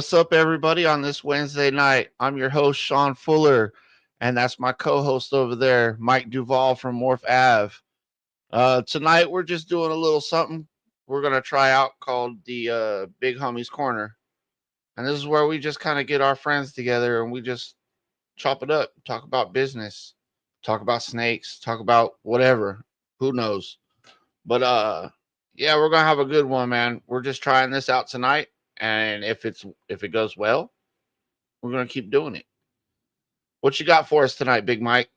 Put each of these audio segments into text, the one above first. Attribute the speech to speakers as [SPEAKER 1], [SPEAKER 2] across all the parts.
[SPEAKER 1] what's up, everybody, on this Wednesday night? I'm your host, Sean Fuller, and that's my co host over there, Mike Duvall from Morph Ave. Tonight, we're just doing a little something we're going to try out called the Big Homies Corner. And this is where we just kind of get our friends together and we just chop it up, talk about business, talk about snakes, talk about whatever. Who knows? But yeah, we're gonna have a good one, man. We're just trying this out tonight, and if it goes well, we're gonna keep doing it. What you got for us tonight, Big Mike?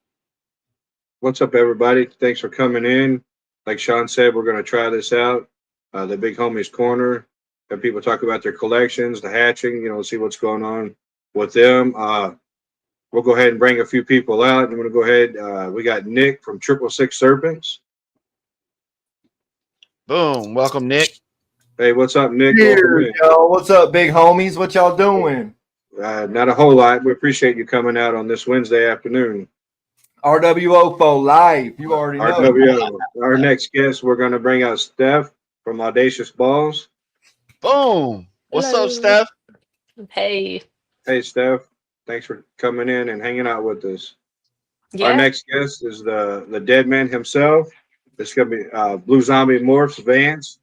[SPEAKER 2] What's up, everybody? Thanks for coming in. Like Sean said, we're going to try this out. The Big Homies Corner. Have people talk about their collections, the hatching, see what's going on with them. We'll go ahead and bring a few people out. I'm going to go ahead. We got Nick from 666 Serpents.
[SPEAKER 1] Boom. Welcome, Nick.
[SPEAKER 2] Hey, what's up, Nick?
[SPEAKER 3] Here, yo. What's up, big homies? What y'all doing?
[SPEAKER 2] Not a whole lot. We appreciate you coming out on this Wednesday afternoon.
[SPEAKER 3] RWO live. You already know.
[SPEAKER 2] RWO. Our next guest, we're going to bring out Steph from Audacious Balls.
[SPEAKER 1] Boom. What's
[SPEAKER 4] Hello.
[SPEAKER 1] up, Steph?
[SPEAKER 4] Hey.
[SPEAKER 2] Hey, Steph. Thanks for coming in and hanging out with us.
[SPEAKER 4] Yeah.
[SPEAKER 2] Our next guest is the dead man himself. It's going to be Blue Zombie Morphs, Vance.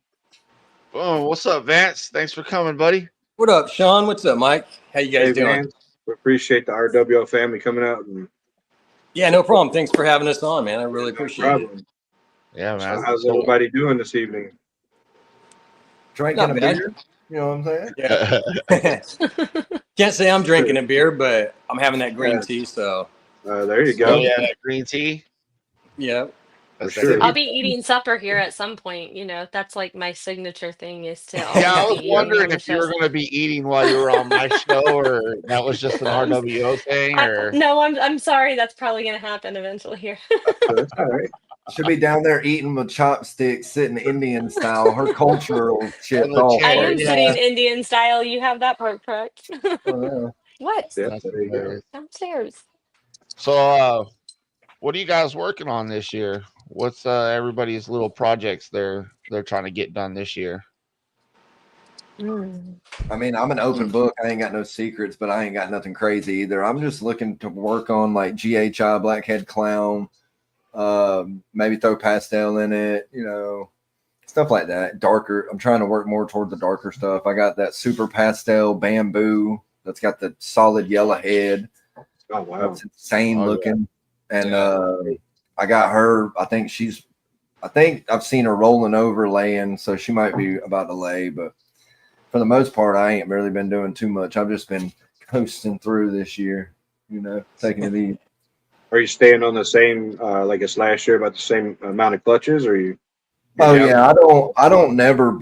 [SPEAKER 1] Boom. What's up, Vance? Thanks for coming, buddy.
[SPEAKER 5] What up, Sean? What's up, Mike? How you guys doing?
[SPEAKER 2] Vance, we appreciate the RWO family coming out.
[SPEAKER 5] Yeah, no problem. Thanks for having us on, man. I really appreciate it.
[SPEAKER 1] Yeah, man.
[SPEAKER 2] So how's everybody doing this evening?
[SPEAKER 3] Drinking
[SPEAKER 5] Not
[SPEAKER 3] a
[SPEAKER 5] bad.
[SPEAKER 3] beer. You know what I'm saying?
[SPEAKER 5] Yeah. Can't say I'm drinking a beer, but I'm having that green tea. So
[SPEAKER 2] there you
[SPEAKER 1] Oh,
[SPEAKER 2] go.
[SPEAKER 1] yeah, that green tea.
[SPEAKER 5] yeah.
[SPEAKER 2] For sure.
[SPEAKER 4] I'll be eating supper here at some point. That's like my signature thing is to
[SPEAKER 1] Yeah, I
[SPEAKER 4] always
[SPEAKER 1] was
[SPEAKER 4] be eating on
[SPEAKER 1] wondering
[SPEAKER 4] the
[SPEAKER 1] if you
[SPEAKER 4] show.
[SPEAKER 1] were going to be eating while you were on my show, or that was just an RWO thing, or
[SPEAKER 4] No, I'm sorry. That's probably going to happen eventually here.
[SPEAKER 2] That's all right.
[SPEAKER 3] Should be down there eating with chopsticks, sitting Indian style. Her cultural shit.
[SPEAKER 1] On the
[SPEAKER 3] All
[SPEAKER 1] chair.
[SPEAKER 4] I
[SPEAKER 3] part.
[SPEAKER 4] am
[SPEAKER 1] Yeah.
[SPEAKER 4] sitting Indian style. You have that part correct.
[SPEAKER 3] Oh,
[SPEAKER 4] What?
[SPEAKER 2] Yeah,
[SPEAKER 1] That's
[SPEAKER 2] there you go.
[SPEAKER 1] hilarious.
[SPEAKER 4] Downstairs.
[SPEAKER 1] So, what are you guys working on this year? What's everybody's little projects they're trying to get done this year?
[SPEAKER 3] I mean, I'm an open book. I ain't got no secrets, but I ain't got nothing crazy either. I'm just looking to work on like GHI, Blackhead Clown, maybe throw pastel in it, stuff like that. Darker. I'm trying to work more toward the darker stuff. I got that super pastel bamboo that's got the solid yellow head.
[SPEAKER 2] Oh, wow.
[SPEAKER 3] It's insane
[SPEAKER 1] Oh,
[SPEAKER 3] looking. And I got her. I think I've seen her rolling over laying, so she might be about to lay. But for the most part, I ain't really been doing too much. I've just been coasting through this year, taking it easy.
[SPEAKER 2] Are you staying on the same, like it's last year, about the same amount of clutches, or are you?
[SPEAKER 3] Oh yeah, I don't never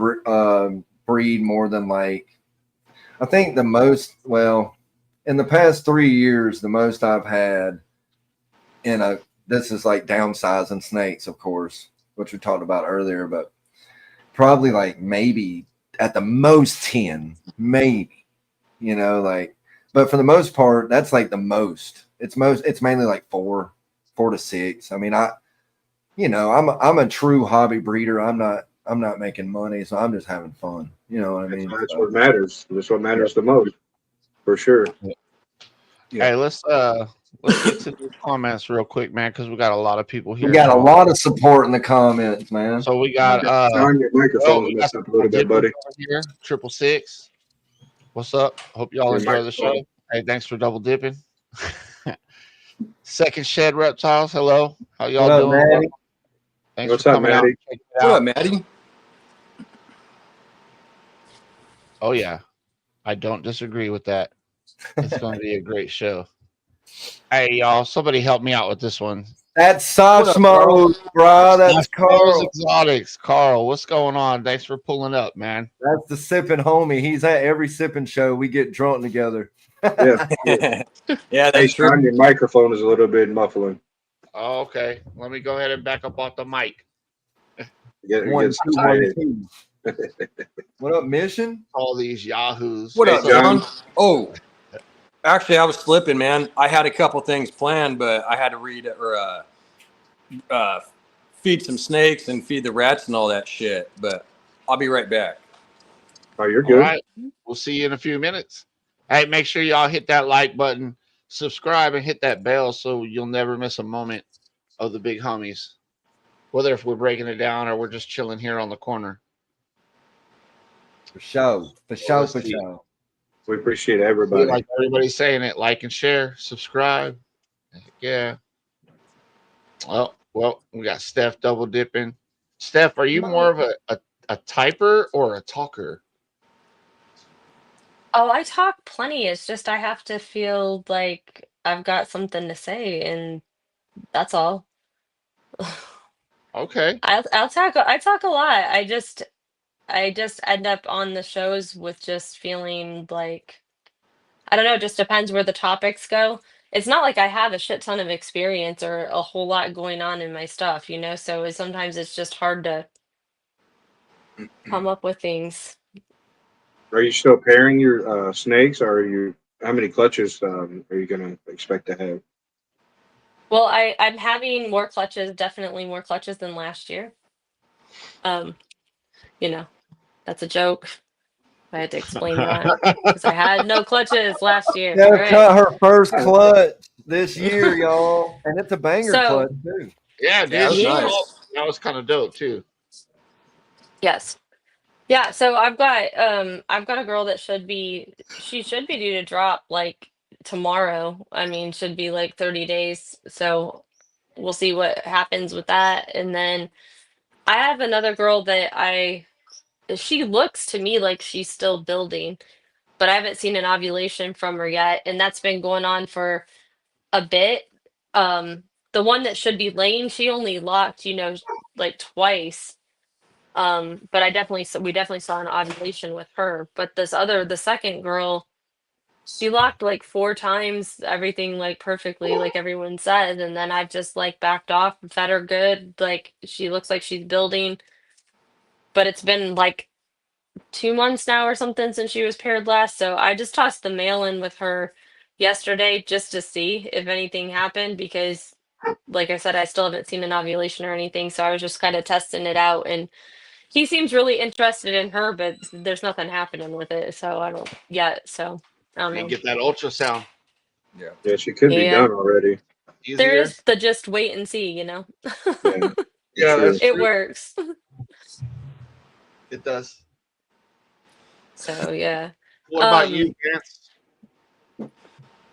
[SPEAKER 3] breed more than like, I think the most, well, in the past 3 years, the most I've had this is like downsizing snakes, of course, which we talked about earlier, but probably like maybe at the most 10, maybe, but for the most part, that's like the most. It's mainly like 4 to 6. I mean, I'm a true hobby breeder. I'm not making money, so I'm just having fun. You know what I mean?
[SPEAKER 2] That's what matters. That's what matters the most, for sure.
[SPEAKER 3] Yeah.
[SPEAKER 1] Hey, let's get to the comments real quick, man, because we got a lot of people here.
[SPEAKER 3] We got a lot of support in the comments, man.
[SPEAKER 1] So we got
[SPEAKER 2] Turn your microphone
[SPEAKER 1] we
[SPEAKER 2] messed up a little bit, buddy.
[SPEAKER 1] Here, 666. What's up? Hope y'all
[SPEAKER 2] Your
[SPEAKER 1] enjoy the show.
[SPEAKER 2] microphone.
[SPEAKER 1] Hey, thanks for double dipping. Second Shed Reptiles, hello. How y'all
[SPEAKER 3] What up,
[SPEAKER 1] doing?
[SPEAKER 3] Maddie?
[SPEAKER 1] Thanks
[SPEAKER 2] What's
[SPEAKER 1] for
[SPEAKER 2] up,
[SPEAKER 1] coming out.
[SPEAKER 2] Maddie?
[SPEAKER 1] and checking it
[SPEAKER 5] What
[SPEAKER 1] out.
[SPEAKER 5] up, Maddie?
[SPEAKER 1] Oh yeah, I don't disagree with that. It's going to be a great show. Hey y'all, somebody help me out with this one.
[SPEAKER 3] That's soft
[SPEAKER 5] What up, Carl?
[SPEAKER 3] smoke, bro. That's
[SPEAKER 1] Carl's
[SPEAKER 3] Carl.
[SPEAKER 1] Exotics. Carl, what's going on? Thanks for pulling up, man.
[SPEAKER 3] That's the sipping homie. He's at every sipping show. We get drunk together.
[SPEAKER 2] Yeah.
[SPEAKER 5] Yeah,
[SPEAKER 2] Hey,
[SPEAKER 5] that's true.
[SPEAKER 2] Sean, your microphone is a little bit muffling.
[SPEAKER 1] Oh, okay. Let me go ahead and back up off the mic.
[SPEAKER 2] Get
[SPEAKER 3] 1, 2,
[SPEAKER 2] excited.
[SPEAKER 3] 1, 2. What up, Mission?
[SPEAKER 1] All these yahoos.
[SPEAKER 5] What
[SPEAKER 2] Hey,
[SPEAKER 5] up,
[SPEAKER 2] John.
[SPEAKER 5] John? Oh, actually, I was slipping, man. I had a couple things planned, but I had to read or feed some snakes and feed the rats and all that shit. But I'll be right back.
[SPEAKER 2] Oh, you're
[SPEAKER 1] All
[SPEAKER 2] good.
[SPEAKER 1] right. We'll see you in a few minutes. Hey, make sure y'all hit that like button, subscribe, and hit that bell so you'll never miss a moment of the big homies. Whether if we're breaking it down or we're just chilling here on the corner.
[SPEAKER 3] For sure. For sure.
[SPEAKER 1] Let's
[SPEAKER 3] For
[SPEAKER 1] see.
[SPEAKER 3] sure.
[SPEAKER 2] We appreciate
[SPEAKER 1] Feel
[SPEAKER 2] everybody.
[SPEAKER 1] like everybody's saying it. Like and share, subscribe. Heck yeah. Well, we got Steph double dipping. Steph, are you more of a typer or a talker?
[SPEAKER 4] Oh, I talk plenty. It's just I have to feel like I've got something to say, and that's all.
[SPEAKER 1] Okay.
[SPEAKER 4] I talk a lot. I just end up on the shows with just feeling like I don't know, it just depends where the topics go. It's not like I have a shit ton of experience or a whole lot going on in my stuff, you know, so sometimes it's just hard to come up with things.
[SPEAKER 2] Are you still pairing your snakes, or are you? How many clutches are you going to expect to have?
[SPEAKER 4] Well, I'm having more clutches, definitely more clutches than last year. Um, you know, that's a joke. I had to explain that because I had no clutches last year. All
[SPEAKER 3] Steph
[SPEAKER 4] right.
[SPEAKER 3] got her first clutch this year, y'all. And it's a banger
[SPEAKER 4] So,
[SPEAKER 3] clutch, too.
[SPEAKER 1] Yeah,
[SPEAKER 5] Yeah,
[SPEAKER 1] dude.
[SPEAKER 5] that's
[SPEAKER 1] She
[SPEAKER 4] yeah.
[SPEAKER 1] told
[SPEAKER 5] nice.
[SPEAKER 1] that was kind of dope too.
[SPEAKER 4] Yes. Yeah, so I've got a girl that she should be due to drop like tomorrow. I mean, should be like 30 days. So we'll see what happens with that. And then I have another girl that she looks to me like she's still building, but I haven't seen an ovulation from her yet, and that's been going on for a bit. Um, the one that should be laying, she only locked, like twice. But we definitely saw an ovulation with her. But the second girl, she locked like 4 times, everything like perfectly, like everyone said, and then I've just like backed off, fed her good, like she looks like she's building. But it's been like 2 months now or something since she was paired last, so I just tossed the mail in with her yesterday just to see if anything happened because, like I said, I still haven't seen an ovulation or anything, so I was just kind of testing it out and he seems really interested in her, but there's nothing happening with it, so I don't yet. So I don't
[SPEAKER 1] And
[SPEAKER 4] know.
[SPEAKER 1] get that ultrasound
[SPEAKER 5] Yeah.
[SPEAKER 2] Yeah, she could be
[SPEAKER 4] Yeah,
[SPEAKER 2] done already.
[SPEAKER 4] there
[SPEAKER 1] easier.
[SPEAKER 4] is the just wait and see.
[SPEAKER 2] Yeah, for
[SPEAKER 1] Yeah,
[SPEAKER 2] sure.
[SPEAKER 1] that's
[SPEAKER 4] It
[SPEAKER 1] true.
[SPEAKER 4] works.
[SPEAKER 1] It does.
[SPEAKER 4] So yeah.
[SPEAKER 1] What about
[SPEAKER 4] Um,
[SPEAKER 1] you, Vance?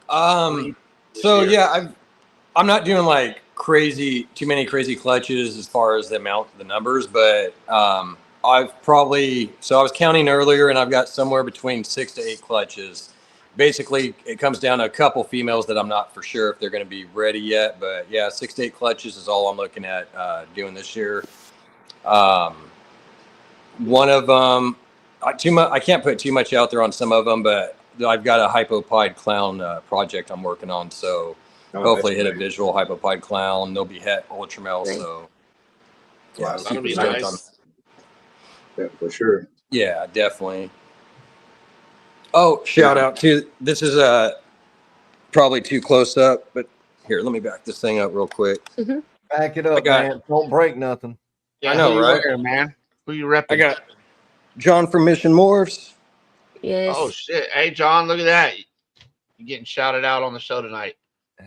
[SPEAKER 1] What do you do this
[SPEAKER 5] So
[SPEAKER 1] year?
[SPEAKER 5] yeah, I'm not doing like too many crazy clutches as far as the amount, the numbers, but I was counting earlier and I've got somewhere between 6 to 8 clutches. Basically, it comes down to a couple females that I'm not for sure if they're going to be ready yet, but yeah, 6 to 8 clutches is all I'm looking at doing this year. One of them, I can't put too much out there on some of them, but I've got a hypopide clown project I'm working on, so hopefully hit a
[SPEAKER 2] Great.
[SPEAKER 5] visual hypopide clown. They'll be het ultramel,
[SPEAKER 4] Great.
[SPEAKER 5] so
[SPEAKER 4] Wow,
[SPEAKER 5] yeah,
[SPEAKER 1] That'll
[SPEAKER 5] super
[SPEAKER 1] be
[SPEAKER 5] stoked on.
[SPEAKER 1] nice.
[SPEAKER 2] Yeah, for sure.
[SPEAKER 5] Yeah, definitely. Oh, shout out to this is probably too close up, but here, let me back this thing up real quick.
[SPEAKER 3] Back it up,
[SPEAKER 5] got-
[SPEAKER 3] man. Don't break nothing.
[SPEAKER 1] Yeah,
[SPEAKER 5] I know,
[SPEAKER 1] who you
[SPEAKER 5] right?
[SPEAKER 1] wearing, man? Who you
[SPEAKER 5] I
[SPEAKER 1] repping?
[SPEAKER 5] got John from Mission Morphs.
[SPEAKER 1] Oh
[SPEAKER 4] yes.
[SPEAKER 1] shit! Hey, John, look at that. You getting shouted out on the show tonight.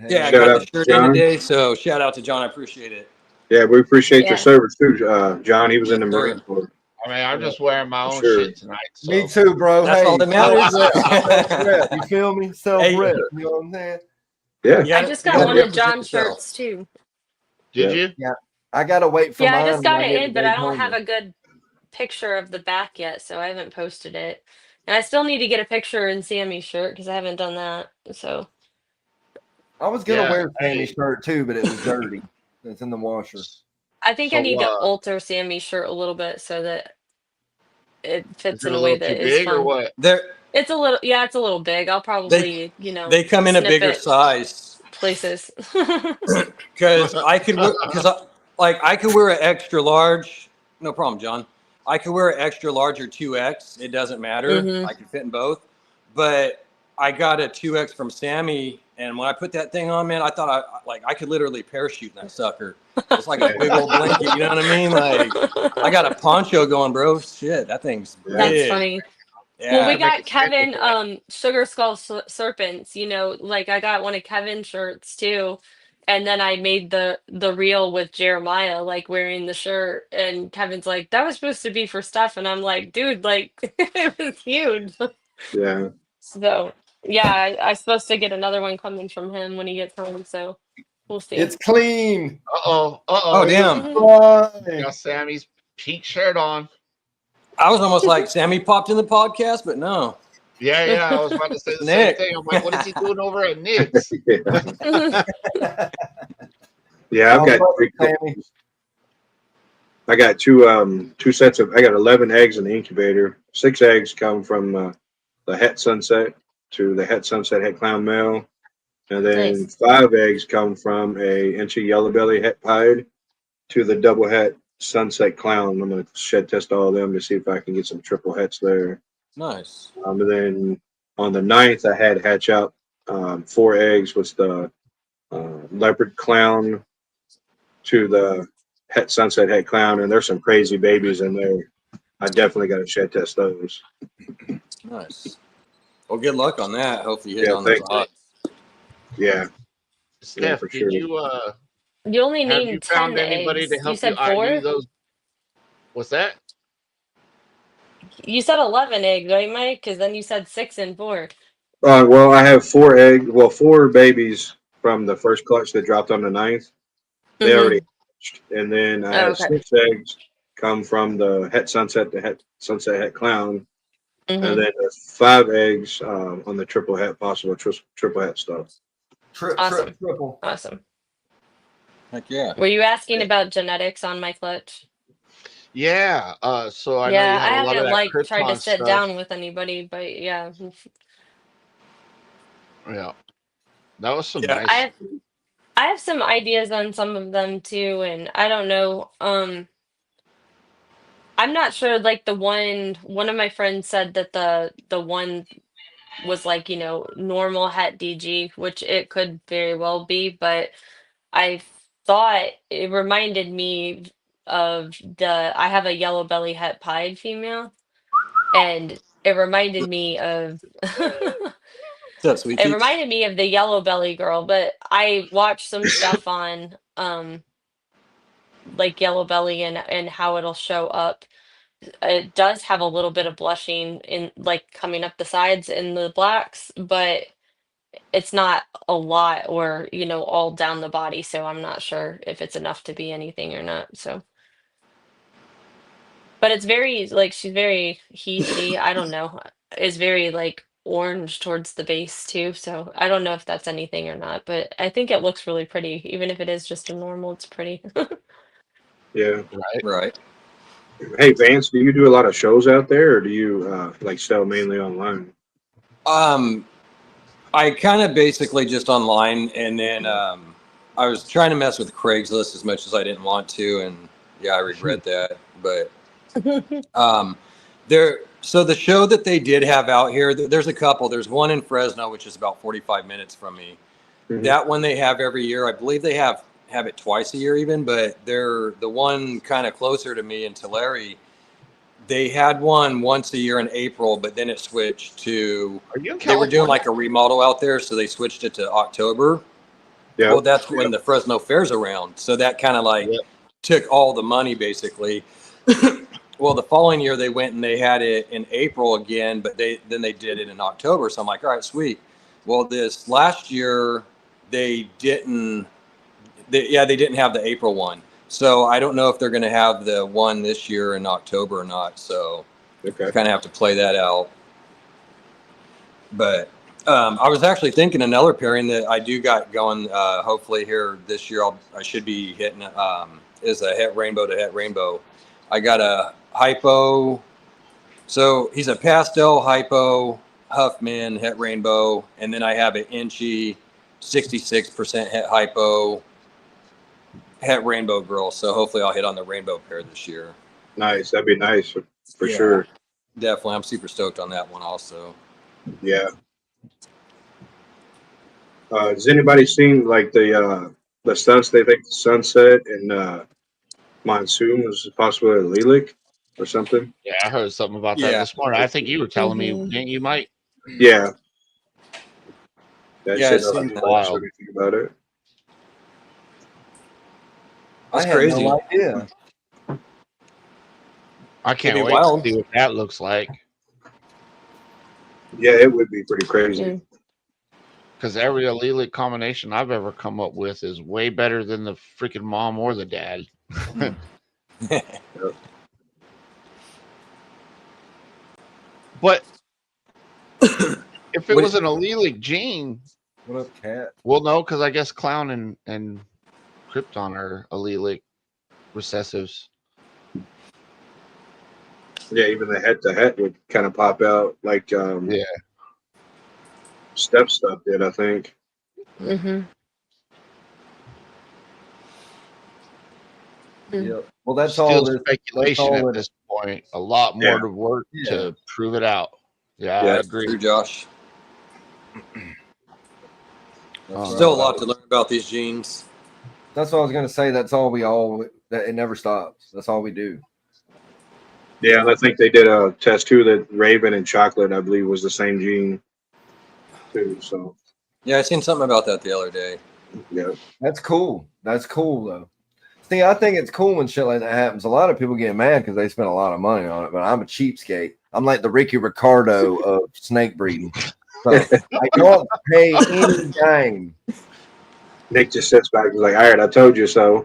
[SPEAKER 5] Yeah, I
[SPEAKER 2] Shout
[SPEAKER 5] got
[SPEAKER 2] out
[SPEAKER 5] the
[SPEAKER 2] to
[SPEAKER 5] shirt in
[SPEAKER 2] John.
[SPEAKER 5] today, so shout out to John. I appreciate it.
[SPEAKER 2] Yeah, we appreciate your
[SPEAKER 4] Yeah.
[SPEAKER 2] service too, John. He was in the
[SPEAKER 5] Yes, sir.
[SPEAKER 2] Marine Corps.
[SPEAKER 1] I mean, I'm just wearing my
[SPEAKER 2] For
[SPEAKER 1] own
[SPEAKER 2] sure.
[SPEAKER 1] shit tonight. So.
[SPEAKER 3] Me too, bro.
[SPEAKER 5] That's
[SPEAKER 3] Hey,
[SPEAKER 5] all that matters.
[SPEAKER 3] self-rep. You feel me? Self-rep. You know what I'm saying?
[SPEAKER 2] Yeah.
[SPEAKER 5] Yeah,
[SPEAKER 4] I just
[SPEAKER 5] you
[SPEAKER 4] got
[SPEAKER 5] gotta
[SPEAKER 4] one of
[SPEAKER 5] represent
[SPEAKER 4] John's
[SPEAKER 5] yourself.
[SPEAKER 4] shirts too.
[SPEAKER 1] Did
[SPEAKER 2] Yeah.
[SPEAKER 1] you?
[SPEAKER 3] Yeah. I got to wait for
[SPEAKER 4] Yeah, I
[SPEAKER 3] mine
[SPEAKER 4] just
[SPEAKER 3] when
[SPEAKER 4] got
[SPEAKER 3] I
[SPEAKER 4] it
[SPEAKER 3] get
[SPEAKER 4] in,
[SPEAKER 3] to
[SPEAKER 4] but I don't have
[SPEAKER 3] Daytona.
[SPEAKER 4] a good picture of the back yet, so I haven't posted it. And I still need to get a picture in Sammy's shirt because I haven't done that. So
[SPEAKER 3] I was going to
[SPEAKER 1] Yeah.
[SPEAKER 3] wear Sammy's
[SPEAKER 1] Hey.
[SPEAKER 3] shirt too, but it was dirty. It's in the washer.
[SPEAKER 4] I think I need to
[SPEAKER 1] So,
[SPEAKER 4] alter Sammy's shirt a little bit so that it
[SPEAKER 1] is
[SPEAKER 4] fits
[SPEAKER 1] it
[SPEAKER 4] in
[SPEAKER 1] a
[SPEAKER 4] a way
[SPEAKER 1] little too
[SPEAKER 4] that is
[SPEAKER 1] big or
[SPEAKER 4] fun.
[SPEAKER 1] what?
[SPEAKER 4] It's a little, yeah, it's a little big. I'll probably,
[SPEAKER 5] They come in a
[SPEAKER 4] snip
[SPEAKER 5] bigger
[SPEAKER 4] it
[SPEAKER 5] size
[SPEAKER 4] places.
[SPEAKER 5] because I could I could wear an extra large. No problem, John. I could wear an extra large or 2X. It doesn't matter.
[SPEAKER 4] Hmm.
[SPEAKER 5] I can fit in both. But I got a 2X from Sammy, and when I put that thing on, man, I thought I could literally parachute in that sucker. It's like a big old blanket. You know what I mean? Like I got a poncho going, bro. Shit, that thing's
[SPEAKER 2] Yeah.
[SPEAKER 4] That's
[SPEAKER 5] big.
[SPEAKER 4] funny. Well, we
[SPEAKER 5] Yeah.
[SPEAKER 1] make a
[SPEAKER 4] got
[SPEAKER 1] stand
[SPEAKER 4] Kevin
[SPEAKER 1] for it.
[SPEAKER 4] Sugar Skull Serpents, you know, like I got one of Kevin's shirts too. And then I made the reel with Jeremiah like wearing the shirt, and Kevin's like, that was supposed to be for stuff, and I'm like, dude, like it was huge.
[SPEAKER 2] Yeah.
[SPEAKER 4] So yeah, I'm supposed to get another one coming from him when he gets home, so we'll see.
[SPEAKER 3] It's clean.
[SPEAKER 1] Uh-oh.
[SPEAKER 5] Oh,
[SPEAKER 1] Uh-oh.
[SPEAKER 5] damn.
[SPEAKER 3] Right.
[SPEAKER 1] Got Sammy's pink shirt on.
[SPEAKER 5] I was almost like Sammy popped in the podcast, but no.
[SPEAKER 1] Yeah, yeah. I was about to say the same
[SPEAKER 5] Nick.
[SPEAKER 1] thing. I'm like, what is he doing over at Nick's?
[SPEAKER 2] Yeah. Yeah, I've
[SPEAKER 3] I
[SPEAKER 2] got
[SPEAKER 3] love
[SPEAKER 2] three.
[SPEAKER 3] it, Sammy.
[SPEAKER 2] I got two sets of. I got 11 eggs in the incubator. 6 eggs come from the Het Sunset to the Het Sunset Het Clown male, and then
[SPEAKER 4] Nice.
[SPEAKER 2] 5 eggs come from a Inchy yellow belly Het Pied to the double Het Sunset Clown. I'm gonna shed test all of them to see if I can get some triple hets there.
[SPEAKER 5] Nice.
[SPEAKER 2] And then on the 9th, I had hatch out 4 eggs with the leopard clown to the Het Sunset Het Clown, and there's some crazy babies in there. I definitely got to shed test those.
[SPEAKER 5] Nice. Well, good luck on that. Hopefully you hit
[SPEAKER 2] Yeah,
[SPEAKER 5] on those
[SPEAKER 2] thanks.
[SPEAKER 5] odds.
[SPEAKER 2] Yeah,
[SPEAKER 1] Steph,
[SPEAKER 2] for
[SPEAKER 1] did
[SPEAKER 2] sure.
[SPEAKER 4] You only
[SPEAKER 1] have you
[SPEAKER 4] named 10
[SPEAKER 1] found anybody to
[SPEAKER 4] eggs. You
[SPEAKER 1] help you
[SPEAKER 4] said
[SPEAKER 1] ID
[SPEAKER 4] 4?
[SPEAKER 1] those? What's that?
[SPEAKER 4] You said 11 eggs, right, Mike? Because then you said 6 and 4.
[SPEAKER 2] Well, I have 4 eggs. Well, 4 babies from the first clutch that dropped on the 9th. They
[SPEAKER 4] Mm-hmm.
[SPEAKER 2] already hatched. And then I
[SPEAKER 4] Oh,
[SPEAKER 2] had
[SPEAKER 4] okay.
[SPEAKER 2] 6 eggs come from the Het Sunset, the Het Sunset Het Clown.
[SPEAKER 4] Mm-hmm.
[SPEAKER 2] And then there's 5 eggs on the triple het, possible triple het stuff.
[SPEAKER 4] Awesome.
[SPEAKER 3] Triple.
[SPEAKER 4] Awesome.
[SPEAKER 5] Heck yeah.
[SPEAKER 4] Were you asking about genetics on my clutch?
[SPEAKER 1] Yeah. So I know you
[SPEAKER 4] Yeah,
[SPEAKER 1] have
[SPEAKER 4] I
[SPEAKER 1] a lot of
[SPEAKER 4] haven't
[SPEAKER 1] that
[SPEAKER 4] like tried to
[SPEAKER 1] Krypton
[SPEAKER 4] sit
[SPEAKER 1] stuff.
[SPEAKER 4] down with anybody, but yeah.
[SPEAKER 1] Yeah. That was some
[SPEAKER 5] Yeah.
[SPEAKER 1] nice.
[SPEAKER 4] I have some ideas on some of them too, and I don't know. I'm not sure, like the one of my friends said that the one was like, you know, normal het DG, which it could very well be, but I thought it reminded me of I have a yellow belly het pied female, and it reminded me of
[SPEAKER 5] What's up, sweet
[SPEAKER 4] it
[SPEAKER 5] cheeks?
[SPEAKER 4] reminded me of the yellow belly girl, but I watched some stuff on like yellow belly and how it'll show up. It does have a little bit of blushing in like coming up the sides in the blacks, but it's not a lot or, you know, all down the body, so I'm not sure if it's enough to be anything or not. So, but it's very like she's very she, I don't know, is very like orange towards the base too. So I don't know if that's anything or not, but I think it looks really pretty. Even if it is just a normal, it's pretty.
[SPEAKER 2] Yeah.
[SPEAKER 1] Right.
[SPEAKER 5] Right.
[SPEAKER 2] Hey, Vance, do you do a lot of shows out there, or do you like sell mainly online?
[SPEAKER 5] I kind of basically just online, and then I was trying to mess with Craigslist as much as I didn't want to, and yeah, I regret that. But so the show that they did have out here, there's a couple. There's one in Fresno, which is about 45 minutes from me.
[SPEAKER 2] Mhm.
[SPEAKER 5] That one they have every year. I believe they have it twice a year even, but they're the one kind of closer to me in Tulare. They had one once a year in April, but then it switched to,
[SPEAKER 1] Are you in
[SPEAKER 5] they were doing
[SPEAKER 1] California?
[SPEAKER 5] like a remodel out there, so they switched it to October.
[SPEAKER 2] Yeah.
[SPEAKER 5] Well, that's when the Fresno Fair's around. So that kind of like
[SPEAKER 1] Yep.
[SPEAKER 5] took all the money basically. Well, the following year they went and they had it in April again, but they did it in October. So I'm like, all right, sweet. Well, this last year they didn't have the April one. So I don't know if they're going to have the one this year in October or not. So
[SPEAKER 2] Okay.
[SPEAKER 5] kind of have to play that out. But I was actually thinking another pairing that I do got going. Hopefully here this year, I should be hitting is a het rainbow to het rainbow. I got a hypo. So he's a pastel hypo Huffman het rainbow, and then I have an Inchy 66% het hypo het rainbow girl. So hopefully I'll hit on the rainbow pair this year.
[SPEAKER 2] Nice. That'd be nice for
[SPEAKER 5] Yeah.
[SPEAKER 2] sure.
[SPEAKER 5] Definitely, I'm super stoked on that one also.
[SPEAKER 2] Yeah. Has anybody seen like the stunts? They think the sunset and monsoon was possibly a lilac. or something.
[SPEAKER 1] Yeah, I heard something about that
[SPEAKER 5] Yeah.
[SPEAKER 1] this morning. I think you were telling me,
[SPEAKER 4] Mhm.
[SPEAKER 1] didn't you, Mike?
[SPEAKER 2] Yeah. That
[SPEAKER 5] Yeah,
[SPEAKER 2] said
[SPEAKER 5] I've seen
[SPEAKER 2] nothing
[SPEAKER 5] that.
[SPEAKER 2] about
[SPEAKER 1] Wild.
[SPEAKER 2] anything about it.
[SPEAKER 5] That's
[SPEAKER 3] I had
[SPEAKER 5] crazy.
[SPEAKER 3] no idea.
[SPEAKER 1] I
[SPEAKER 5] It'd
[SPEAKER 1] can't
[SPEAKER 5] be
[SPEAKER 1] wait to
[SPEAKER 5] wild.
[SPEAKER 1] see what that looks like.
[SPEAKER 2] Yeah, it would be pretty crazy.
[SPEAKER 4] Mm.
[SPEAKER 1] Because every allelic combination I've ever come up with is way better than the freaking mom or the dad. But if it
[SPEAKER 5] What-
[SPEAKER 1] was an allelic gene,
[SPEAKER 3] What up, cat?
[SPEAKER 1] well, no, because I guess Clown and Krypton are allelic recessives.
[SPEAKER 2] Yeah, even the head would kind of pop out like
[SPEAKER 1] Yeah.
[SPEAKER 2] Step Stuff did, I think.
[SPEAKER 4] Mhm. Mm.
[SPEAKER 3] Yep. Well, that's
[SPEAKER 1] Still
[SPEAKER 3] all this.
[SPEAKER 1] speculation
[SPEAKER 3] all
[SPEAKER 1] at
[SPEAKER 3] it-
[SPEAKER 1] this point. A lot more
[SPEAKER 2] Yeah.
[SPEAKER 1] to work
[SPEAKER 3] Yeah.
[SPEAKER 1] to prove it out. Yeah,
[SPEAKER 2] Yeah,
[SPEAKER 1] I
[SPEAKER 5] That's
[SPEAKER 1] agree.
[SPEAKER 5] true, Josh.
[SPEAKER 3] That's
[SPEAKER 5] Still a
[SPEAKER 3] right.
[SPEAKER 5] lot to learn about these genes.
[SPEAKER 3] That's what I was gonna say. That's all we all. That it never stops. That's all we do.
[SPEAKER 2] Yeah, and I think they did a test too that Raven and Chocolate, I believe, was the same gene too. So
[SPEAKER 5] Yeah, I seen something about that the other day.
[SPEAKER 2] yeah,
[SPEAKER 3] That's cool. That's cool though. See, I think it's cool when shit like that happens. A lot of people get mad because they spend a lot of money on it, but I'm a cheapskate. I'm like the Ricky Ricardo of snake breeding. So I don't pay any dime.
[SPEAKER 2] Nick just sits back and is like, "All right, I told you so."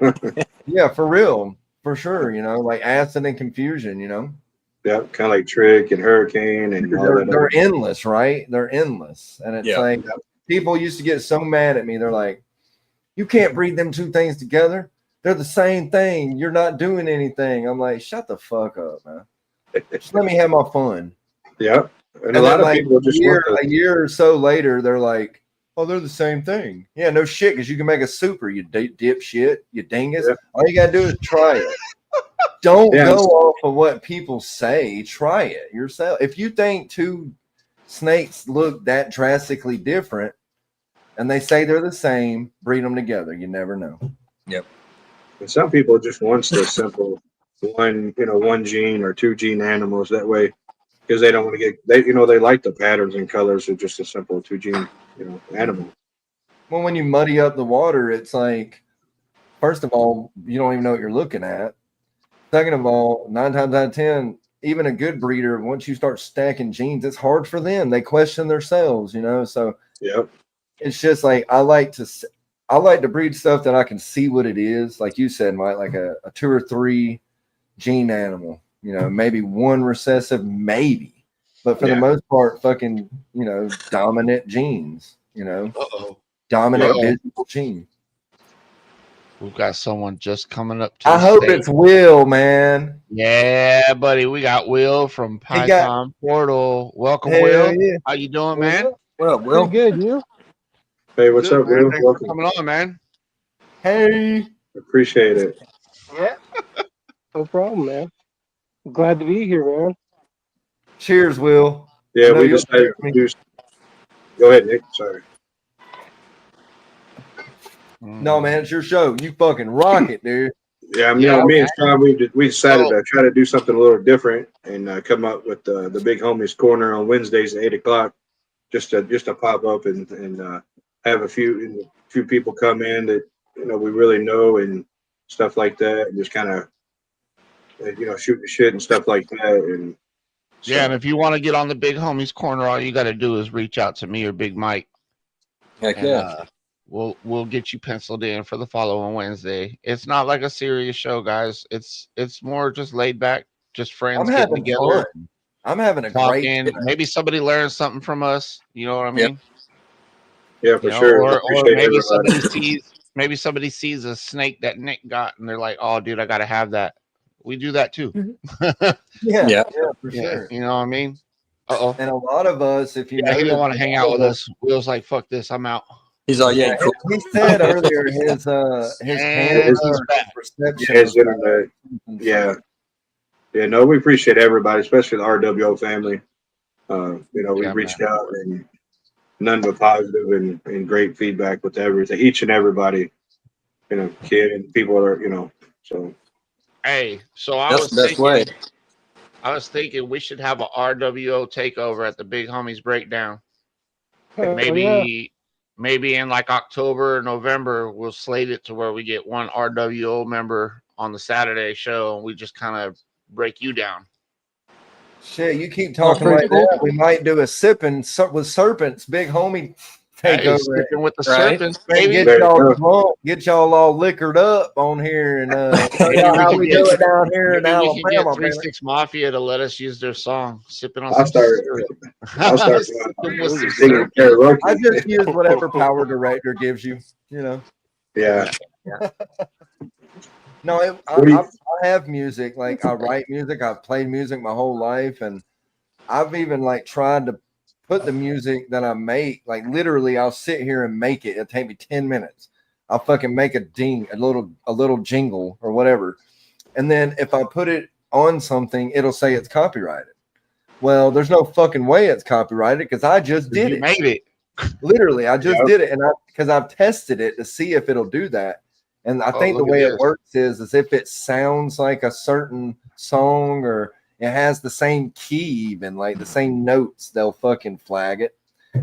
[SPEAKER 3] Yeah, for real, for sure. Like acid and confusion.
[SPEAKER 2] Yeah, kind of like Trick and Hurricane and all that.
[SPEAKER 3] They're endless, right? They're endless, and it's
[SPEAKER 5] Yeah.
[SPEAKER 3] like people used to get so mad at me. They're like, "You can't breed them two things together. They're the same thing. You're not doing anything." I'm like, "Shut the fuck up, man. Just let me have my fun."
[SPEAKER 2] Yeah, and a
[SPEAKER 3] And
[SPEAKER 2] lot
[SPEAKER 3] then,
[SPEAKER 2] of
[SPEAKER 3] like
[SPEAKER 2] people just want
[SPEAKER 3] a year or so later, they're like, "Oh, they're the same thing." Yeah, no shit, because you can make a super. You dipshit, you dingus.
[SPEAKER 2] Yeah.
[SPEAKER 3] All you gotta do is try it. Don't
[SPEAKER 2] Yeah.
[SPEAKER 3] go off of what people say. Try it yourself. If you think two snakes look that drastically different, and they say they're the same, breed them together. You never know.
[SPEAKER 2] And some people just wants the simple one gene or two gene animals that way because they don't want to they like the patterns and colors of just a simple two gene animal.
[SPEAKER 3] Well, when you muddy up the water, it's like, first of all, you don't even know what you're looking at. Second of all, 9 times out of 10, even a good breeder, once you start stacking genes, it's hard for them. They question themselves, So
[SPEAKER 2] Yep.
[SPEAKER 3] it's just like I like to breed stuff that I can see what it is. Like you said, Mike, like a 2 or 3 gene animal. Maybe one recessive, maybe, but for the
[SPEAKER 2] Yeah.
[SPEAKER 3] most part, fucking dominant genes.
[SPEAKER 1] Uh-oh.
[SPEAKER 3] Dominant
[SPEAKER 2] Yeah.
[SPEAKER 3] visual gene.
[SPEAKER 1] We've got someone just coming up to
[SPEAKER 3] I
[SPEAKER 1] the
[SPEAKER 3] hope
[SPEAKER 1] stage.
[SPEAKER 3] it's Will, man.
[SPEAKER 1] Yeah, buddy. We got Will from
[SPEAKER 3] He got-
[SPEAKER 1] Python Portal. Welcome,
[SPEAKER 3] Hell
[SPEAKER 1] Will.
[SPEAKER 3] yeah.
[SPEAKER 1] How you doing, man?
[SPEAKER 5] What up, Will?
[SPEAKER 6] Pretty good, you?
[SPEAKER 2] Hey, what's
[SPEAKER 1] Good,
[SPEAKER 2] up,
[SPEAKER 1] man.
[SPEAKER 2] Will?
[SPEAKER 1] Thanks for
[SPEAKER 2] Welcome.
[SPEAKER 1] coming on, man.
[SPEAKER 3] Hey.
[SPEAKER 2] Appreciate it.
[SPEAKER 6] Yeah. No problem, man. I'm glad to be here, man.
[SPEAKER 3] Cheers, Will.
[SPEAKER 2] Yeah,
[SPEAKER 3] I know
[SPEAKER 2] we
[SPEAKER 3] you'll
[SPEAKER 2] decided
[SPEAKER 3] cheers me.
[SPEAKER 2] to do. Go ahead, Nick. Sorry.
[SPEAKER 3] No, man, it's your show. You fucking rock it, dude.
[SPEAKER 2] Yeah,
[SPEAKER 1] Yeah,
[SPEAKER 2] me and Sean, we decided
[SPEAKER 1] So-
[SPEAKER 2] to try to do something a little different and come up with the Big Homies Corner on Wednesdays at 8 o'clock, just to pop up and have a few people come in that we really know and stuff like that, and just kind of shoot the shit and stuff like that. And so,
[SPEAKER 1] Yeah, and if you want to get on the Big Homies Corner, all you got to do is reach out to me or Big Mike,
[SPEAKER 5] Heck
[SPEAKER 1] and
[SPEAKER 5] yeah.
[SPEAKER 1] we'll get you penciled in for the following Wednesday. It's not like a serious show, guys. It's more just laid back, just
[SPEAKER 3] I'm
[SPEAKER 1] friends getting
[SPEAKER 3] having
[SPEAKER 1] together,
[SPEAKER 3] fun. I'm having a great
[SPEAKER 1] talking.
[SPEAKER 3] time.
[SPEAKER 1] Maybe somebody learns something from us. You know what I mean?
[SPEAKER 2] yeah, for
[SPEAKER 1] You know,
[SPEAKER 2] sure.
[SPEAKER 1] or
[SPEAKER 2] Appreciate
[SPEAKER 1] maybe
[SPEAKER 2] everybody.
[SPEAKER 1] somebody sees a snake that Nick got, and they're like, "Oh, dude, I got to have that." We do that too.
[SPEAKER 3] Yeah, for
[SPEAKER 1] Yeah,
[SPEAKER 3] sure.
[SPEAKER 1] you know what I mean? Uh-oh.
[SPEAKER 3] And a lot of us, if you
[SPEAKER 1] Yeah, he
[SPEAKER 3] notice,
[SPEAKER 1] don't want to hang
[SPEAKER 3] a
[SPEAKER 1] out
[SPEAKER 3] lot
[SPEAKER 1] with
[SPEAKER 3] of
[SPEAKER 1] us. Will's like, "Fuck this, I'm out."
[SPEAKER 5] He's like, yeah, cool.
[SPEAKER 3] He said earlier his
[SPEAKER 1] And
[SPEAKER 3] camera
[SPEAKER 1] he's back.
[SPEAKER 3] perception.
[SPEAKER 2] Yeah, his
[SPEAKER 3] was
[SPEAKER 2] internet.
[SPEAKER 3] bad.
[SPEAKER 2] Yeah, no, we appreciate everybody, especially the RWO family. We
[SPEAKER 1] Yeah,
[SPEAKER 2] reached out and none but positive and great feedback with everything, each and everybody, kid and people are, so.
[SPEAKER 1] Hey, so I
[SPEAKER 5] That's
[SPEAKER 1] was
[SPEAKER 5] the best
[SPEAKER 1] thinking,
[SPEAKER 5] way.
[SPEAKER 1] I was thinking we should have a RWO takeover at the Big Homies Breakdown.
[SPEAKER 6] Hell yeah.
[SPEAKER 1] Maybe in like October or November, we'll slate it to where we get one RWO member on the Saturday show, and we just kind of break you down.
[SPEAKER 3] Shit, you keep
[SPEAKER 6] Sounds
[SPEAKER 3] talking
[SPEAKER 6] pretty
[SPEAKER 3] like
[SPEAKER 6] cool.
[SPEAKER 3] that. We might do a sipping with serpents, Big Homie
[SPEAKER 1] Hey,
[SPEAKER 3] takeover.
[SPEAKER 1] sipping with the
[SPEAKER 5] Right.
[SPEAKER 1] serpents,
[SPEAKER 3] And
[SPEAKER 1] baby.
[SPEAKER 3] get
[SPEAKER 2] There you
[SPEAKER 3] y'all
[SPEAKER 2] go.
[SPEAKER 3] drunk, get y'all all liquored up on here, and show
[SPEAKER 1] Maybe
[SPEAKER 3] y'all
[SPEAKER 1] we
[SPEAKER 3] how
[SPEAKER 1] can
[SPEAKER 3] we
[SPEAKER 1] get-
[SPEAKER 3] do it down here in
[SPEAKER 1] Maybe we can get
[SPEAKER 3] Alabama,
[SPEAKER 1] 3-6 Mafia to let us use their song, sipping on
[SPEAKER 2] I'll
[SPEAKER 1] some
[SPEAKER 2] start.
[SPEAKER 1] syrup.
[SPEAKER 2] I'll start
[SPEAKER 1] Sipping with some
[SPEAKER 2] singing
[SPEAKER 1] syrup.
[SPEAKER 2] karaoke.
[SPEAKER 3] I just use whatever power director gives you. You know.
[SPEAKER 2] Yeah.
[SPEAKER 3] No,
[SPEAKER 2] What do you-
[SPEAKER 3] I have music. Like I write music. I've played music my whole life, and I've even like tried to put the music that I make. Like literally, I'll sit here and make it. It'll take me 10 minutes. I'll fucking make a little jingle or whatever, and then if I put it on something, it'll say it's copyrighted. Well, there's no fucking way it's copyrighted because I just did
[SPEAKER 1] You
[SPEAKER 3] it.
[SPEAKER 1] made it.
[SPEAKER 3] Literally, I just
[SPEAKER 2] Yep.
[SPEAKER 3] did it, and because I've tested it to see if it'll do that. And I think the
[SPEAKER 1] look at
[SPEAKER 3] way it
[SPEAKER 1] this.
[SPEAKER 3] works is if it sounds like a certain song or it has the same key, even like the same notes, they'll fucking flag it,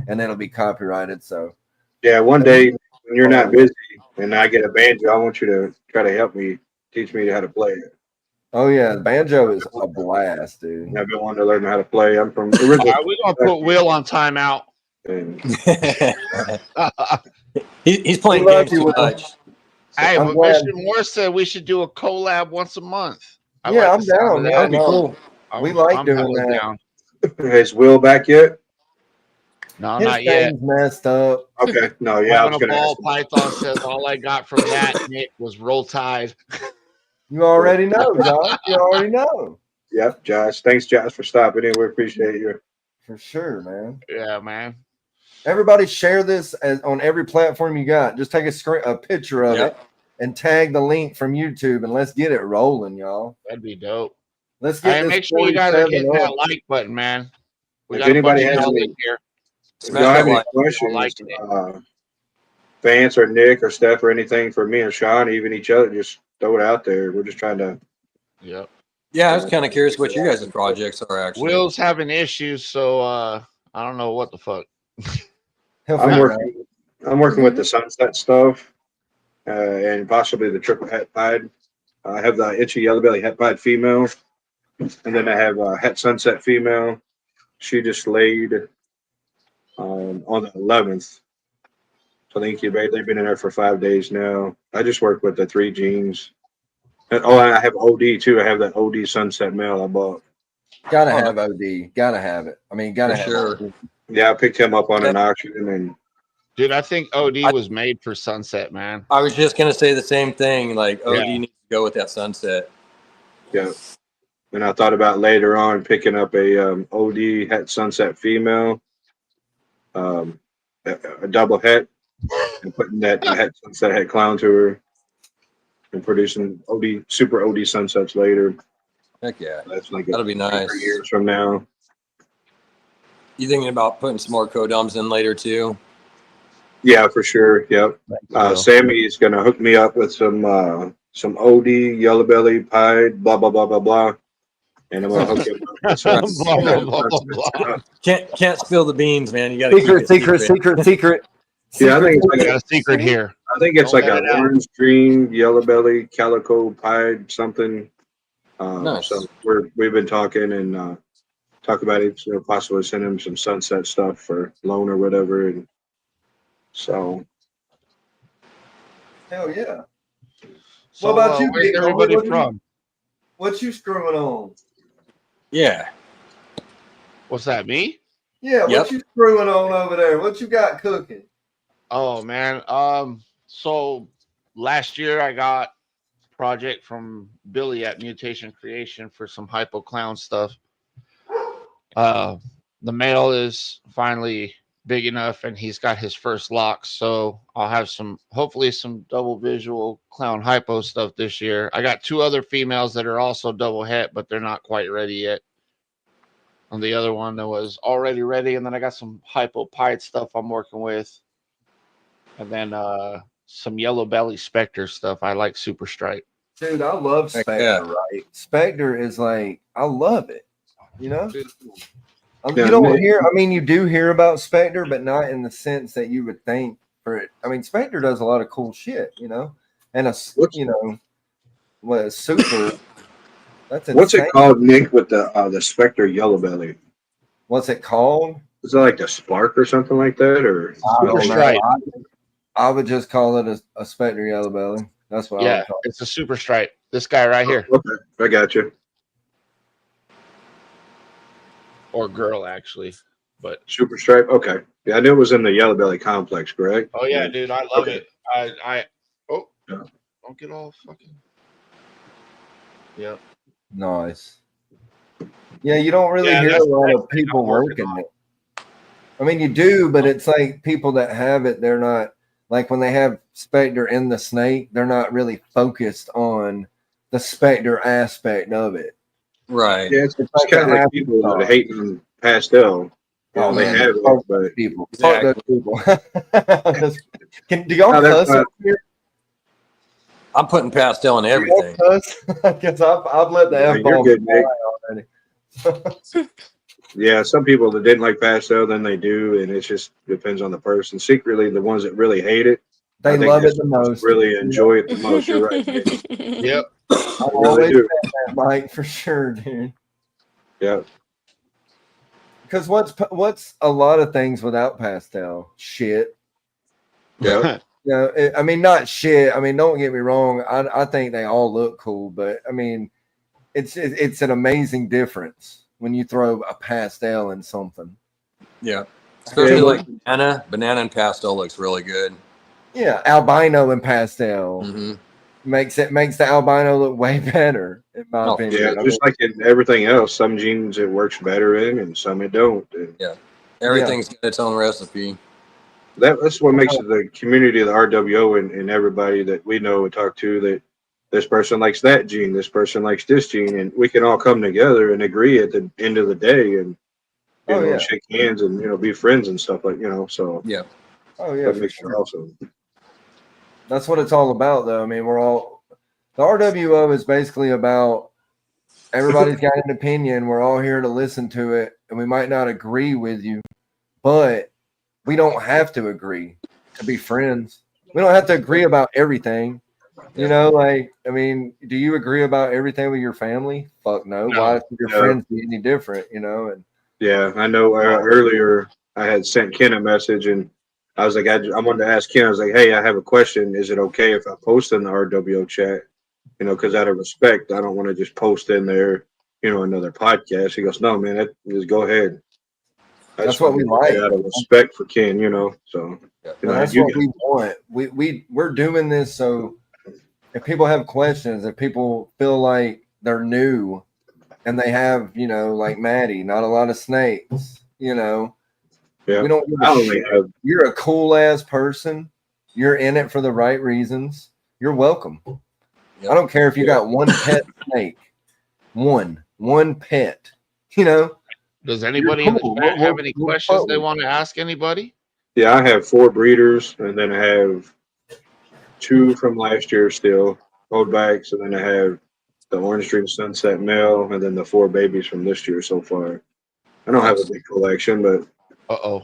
[SPEAKER 3] and it'll be copyrighted. So
[SPEAKER 2] Yeah, one day when you're not busy and I get a banjo, I want you to try to help me teach me how to play it.
[SPEAKER 3] oh yeah, the banjo is a blast, dude.
[SPEAKER 2] I've been wanting to learn how to play. I'm from
[SPEAKER 1] All
[SPEAKER 2] originally.
[SPEAKER 1] right, we're gonna put Will on timeout.
[SPEAKER 2] And
[SPEAKER 5] He's playing
[SPEAKER 3] We love
[SPEAKER 5] games
[SPEAKER 3] you,
[SPEAKER 5] too
[SPEAKER 3] Will.
[SPEAKER 5] much.
[SPEAKER 1] Hey,
[SPEAKER 3] I'm
[SPEAKER 1] but
[SPEAKER 3] glad.
[SPEAKER 1] Mission Moore said we should do a collab once a month. I
[SPEAKER 3] Yeah,
[SPEAKER 1] like
[SPEAKER 3] I'm
[SPEAKER 1] the sound
[SPEAKER 3] down,
[SPEAKER 1] of
[SPEAKER 3] man.
[SPEAKER 5] That'd be
[SPEAKER 3] No,
[SPEAKER 5] cool.
[SPEAKER 3] we like doing
[SPEAKER 1] hella
[SPEAKER 3] that.
[SPEAKER 1] down.
[SPEAKER 2] is Will back yet?
[SPEAKER 1] No,
[SPEAKER 3] His
[SPEAKER 1] not yet.
[SPEAKER 3] thing's messed up.
[SPEAKER 2] Okay. No, yeah, I
[SPEAKER 1] Having
[SPEAKER 2] was
[SPEAKER 1] a
[SPEAKER 2] going to
[SPEAKER 1] ball
[SPEAKER 2] ask him.
[SPEAKER 1] python says all I got from that Nick was roll tide.
[SPEAKER 3] You already know, Josh. You already know.
[SPEAKER 2] Yep, Josh. Thanks, Josh, for stopping in. We appreciate you.
[SPEAKER 3] For sure, man.
[SPEAKER 1] Yeah, man.
[SPEAKER 3] Everybody share this on every platform you got. Just take a picture of
[SPEAKER 5] Yep.
[SPEAKER 3] it and tag the link from YouTube and let's get it rolling, y'all.
[SPEAKER 1] That'd be dope.
[SPEAKER 3] Let's get
[SPEAKER 1] Hey,
[SPEAKER 3] this
[SPEAKER 1] make sure you guys are
[SPEAKER 3] 47
[SPEAKER 1] hitting
[SPEAKER 3] up.
[SPEAKER 1] that like button, man. We
[SPEAKER 2] If
[SPEAKER 1] got a bunch
[SPEAKER 2] anybody
[SPEAKER 1] of
[SPEAKER 2] has
[SPEAKER 1] y'all
[SPEAKER 2] any-
[SPEAKER 1] in here.
[SPEAKER 2] If
[SPEAKER 5] Smash
[SPEAKER 2] y'all have
[SPEAKER 5] that
[SPEAKER 2] any
[SPEAKER 5] like.
[SPEAKER 2] questions,
[SPEAKER 1] liking it.
[SPEAKER 2] Vance or Nick or Steph or anything for me or Sean, even each other, just throw it out there. We're just trying to.
[SPEAKER 1] Yep.
[SPEAKER 5] Yeah, I was kind of curious what your guys' projects are actually.
[SPEAKER 1] Will's having issues, so I don't know what the fuck.
[SPEAKER 3] He'll
[SPEAKER 2] I'm
[SPEAKER 3] figure it out.
[SPEAKER 2] working with the sunset stuff, and possibly the triple het pied. I have the itchy yellow belly het pied female, and then I have a het sunset female. She just laid on the 11th. So the incubator, they've been in there for 5 days now. I just work with the 3 genes. And, I have OD too. I have that OD sunset male I bought.
[SPEAKER 3] Gotta have OD. Gotta have it. I mean, gotta
[SPEAKER 5] For
[SPEAKER 3] have
[SPEAKER 5] sure.
[SPEAKER 3] OD.
[SPEAKER 2] Yeah, I picked him up on an auction and
[SPEAKER 1] Dude, I think OD was made for sunset, man.
[SPEAKER 5] I was just gonna say the same thing. Like OD
[SPEAKER 1] Yeah.
[SPEAKER 5] needs to go with that sunset.
[SPEAKER 2] yeah. And I thought about later on picking up a OD het sunset female, a double het, and putting that het sunset het clown to her, and producing OD super OD sunsets later.
[SPEAKER 5] Heck yeah,
[SPEAKER 2] That's like
[SPEAKER 5] that'll be nice.
[SPEAKER 2] 3 years from now.
[SPEAKER 5] You thinking about putting some more codums in later too?
[SPEAKER 2] Yeah, for sure. Yep. Sammy is gonna hook me up with some OD yellow belly pied blah blah blah blah blah, and I'm gonna hook him up with some
[SPEAKER 1] Blah, blah, blah, blah, blah.
[SPEAKER 5] Can't spill the beans, man. You got to keep it
[SPEAKER 3] Secret.
[SPEAKER 2] Yeah, I think it's
[SPEAKER 1] We
[SPEAKER 2] like
[SPEAKER 1] got a secret here.
[SPEAKER 2] I think it's
[SPEAKER 1] Don't
[SPEAKER 2] like
[SPEAKER 1] let
[SPEAKER 2] an
[SPEAKER 1] it out.
[SPEAKER 2] orange, green, yellow belly, calico pied something.
[SPEAKER 5] Nice.
[SPEAKER 2] So we've been talking and talk about it. So possibly send him some sunset stuff for loan or whatever. And so
[SPEAKER 3] Hell yeah.
[SPEAKER 1] So,
[SPEAKER 3] What about you,
[SPEAKER 1] where's
[SPEAKER 3] Big Homie?
[SPEAKER 1] everybody
[SPEAKER 3] What you-
[SPEAKER 1] from?
[SPEAKER 3] What you screwing on?
[SPEAKER 5] Yeah.
[SPEAKER 1] What's that, me?
[SPEAKER 3] Yeah, what
[SPEAKER 5] Yep.
[SPEAKER 3] you screwing on over there? What you got cooking?
[SPEAKER 1] Oh, man. So last year I got a project from Billy at Mutation Creation for some Hypo Clown stuff. The male is finally big enough and he's got his first locks, so I'll have hopefully some double visual clown hypo stuff this year. I got 2 other females that are also double het, but they're not quite ready yet. And the other one that was already ready, and then I got some hypo pied stuff I'm working with, and then some yellow belly specter stuff. I like super stripe.
[SPEAKER 3] Dude, I love
[SPEAKER 5] Heck
[SPEAKER 3] Spectre,
[SPEAKER 5] yeah.
[SPEAKER 3] right? Spectre is like, I love it. You know,
[SPEAKER 2] Yeah,
[SPEAKER 3] you don't hear. I mean, you do hear about Spectre, but not in the sense that you would think for it. I mean, Spectre does a lot of cool shit, you know, and
[SPEAKER 2] What's,
[SPEAKER 3] you know, what super. That's
[SPEAKER 2] what's it
[SPEAKER 3] insane.
[SPEAKER 2] called, Nick, with the Spectre yellow belly?
[SPEAKER 3] What's it called?
[SPEAKER 2] Is it like the Spark or something like that, or
[SPEAKER 3] I
[SPEAKER 1] Super
[SPEAKER 3] don't know.
[SPEAKER 1] stripe.
[SPEAKER 3] I would just call it a Spectre yellow belly. That's what I
[SPEAKER 1] Yeah,
[SPEAKER 3] would call it.
[SPEAKER 1] it's a super stripe. This guy right here,
[SPEAKER 2] Okay, I got you.
[SPEAKER 1] or girl actually. But
[SPEAKER 2] Super stripe. Okay, yeah, I knew it was in the yellow belly complex, correct?
[SPEAKER 1] oh yeah, dude, I love
[SPEAKER 2] Okay.
[SPEAKER 1] it. Oh,
[SPEAKER 2] Yeah.
[SPEAKER 1] don't get all fucking. Yeah.
[SPEAKER 3] Nice. Yeah, you don't really
[SPEAKER 1] Yeah,
[SPEAKER 3] hear a
[SPEAKER 1] that's the
[SPEAKER 3] lot
[SPEAKER 1] next
[SPEAKER 3] of
[SPEAKER 1] thing
[SPEAKER 3] people
[SPEAKER 1] I'm working
[SPEAKER 3] working
[SPEAKER 1] on.
[SPEAKER 3] it. I mean, you do, but it's like people that have it, they're not like when they have Spectre in the snake, they're not really focused on the Spectre aspect of it.
[SPEAKER 5] Right.
[SPEAKER 2] Yeah, it's
[SPEAKER 3] It's
[SPEAKER 2] kind of
[SPEAKER 3] an
[SPEAKER 2] like people that are
[SPEAKER 3] afterthought.
[SPEAKER 2] hating on pastel. You know,
[SPEAKER 3] Oh
[SPEAKER 2] they
[SPEAKER 3] man,
[SPEAKER 2] have it,
[SPEAKER 3] fuck
[SPEAKER 2] but
[SPEAKER 3] those people. Fuck
[SPEAKER 5] Exactly.
[SPEAKER 3] those people. Do y'all
[SPEAKER 2] no, that's
[SPEAKER 3] cuss
[SPEAKER 2] not.
[SPEAKER 3] up here?
[SPEAKER 5] I'm putting pastel in
[SPEAKER 3] Do y'all
[SPEAKER 5] everything.
[SPEAKER 3] cuss? Because I've let the
[SPEAKER 2] Yeah,
[SPEAKER 3] F
[SPEAKER 2] you're
[SPEAKER 3] bomb
[SPEAKER 2] good, Nick.
[SPEAKER 3] fly already.
[SPEAKER 2] Yeah, some people that didn't like pastel, then they do, and it just depends on the person. Secretly, the ones that really hate it, I
[SPEAKER 3] They
[SPEAKER 2] think
[SPEAKER 3] love
[SPEAKER 2] they're
[SPEAKER 3] it the
[SPEAKER 2] supposed to
[SPEAKER 3] most.
[SPEAKER 2] really
[SPEAKER 3] Yeah,
[SPEAKER 2] enjoy it the most. You're right, Nick.
[SPEAKER 1] Yep.
[SPEAKER 3] I've
[SPEAKER 2] They really
[SPEAKER 3] always
[SPEAKER 2] do.
[SPEAKER 3] said that, Mike, for sure, dude.
[SPEAKER 2] Yeah,
[SPEAKER 3] Because what's a lot of things without pastel? Shit.
[SPEAKER 2] yeah.
[SPEAKER 3] You know, I mean, not shit. I mean, don't get me wrong. I think they all look cool, but I mean, it's an amazing difference when you throw a pastel in something.
[SPEAKER 5] Yeah.
[SPEAKER 2] Yeah,
[SPEAKER 5] Especially
[SPEAKER 2] well,
[SPEAKER 5] like banana. Banana and pastel looks really good.
[SPEAKER 3] Yeah, albino and pastel
[SPEAKER 5] Mm-hmm.
[SPEAKER 3] makes the albino look way better, in my
[SPEAKER 5] Oh, for
[SPEAKER 3] opinion.
[SPEAKER 2] yeah,
[SPEAKER 5] sure.
[SPEAKER 3] I mean,
[SPEAKER 2] just like in everything else, some genes it works better in, and some it don't. And
[SPEAKER 3] yeah,
[SPEAKER 5] Everything's got its own recipe.
[SPEAKER 2] that's what makes it the community of the RWO and everybody that we know and talk to, that this person likes that gene, this person likes this gene, and we can all come together and agree at the end of the day, and
[SPEAKER 3] oh yeah,
[SPEAKER 2] shake hands and be friends and stuff, like so
[SPEAKER 5] Yeah.
[SPEAKER 3] oh yeah,
[SPEAKER 2] that
[SPEAKER 3] for
[SPEAKER 2] makes it
[SPEAKER 3] sure.
[SPEAKER 2] awesome.
[SPEAKER 3] That's what it's all about, though. I mean, the RWO is basically about everybody's got an opinion. We're all here to listen to it, and we might not agree with you, but we don't have to agree to be friends. We don't have to agree about everything. You know, like, I mean, do you agree about everything with your family? Fuck no.
[SPEAKER 1] No.
[SPEAKER 3] Why should your
[SPEAKER 2] No.
[SPEAKER 3] friends be any different? You know, and
[SPEAKER 2] Yeah, I know. Earlier, I had sent Ken a message, and I was like, I wanted to ask Ken. I was like, hey, I have a question. Is it okay if I post in the RWO chat? Because out of respect, I don't want to just post in there, another podcast. He goes, no, man, just go ahead. I
[SPEAKER 3] that's
[SPEAKER 2] just
[SPEAKER 3] what
[SPEAKER 2] want
[SPEAKER 3] we
[SPEAKER 2] to do
[SPEAKER 3] like.
[SPEAKER 2] that out of respect for Ken, So,
[SPEAKER 3] And that's
[SPEAKER 2] you
[SPEAKER 3] what
[SPEAKER 2] guys,
[SPEAKER 3] we want. We're doing this so if people have questions, if people feel like they're new and they have, like Maddie, not a lot of snakes,
[SPEAKER 2] yeah.
[SPEAKER 3] we don't give
[SPEAKER 2] I
[SPEAKER 3] a
[SPEAKER 2] only
[SPEAKER 3] shit.
[SPEAKER 2] have,
[SPEAKER 3] You're a cool ass person. You're in it for the right reasons. You're welcome.
[SPEAKER 5] Yep.
[SPEAKER 3] I don't care if you got one pet snake, one pet,
[SPEAKER 1] Does anybody in the
[SPEAKER 3] cool.
[SPEAKER 1] chat have any
[SPEAKER 3] We'll
[SPEAKER 1] questions
[SPEAKER 3] fuck
[SPEAKER 1] they
[SPEAKER 3] with
[SPEAKER 1] want to ask anybody?
[SPEAKER 2] yeah, I have 4 breeders, and then I have 2 from last year still, holdbacks, and then I have the Orange Dream Sunset male, and then the 4 babies from this year so far. I don't have a
[SPEAKER 5] Nice.
[SPEAKER 2] big collection, but
[SPEAKER 1] Uh-oh.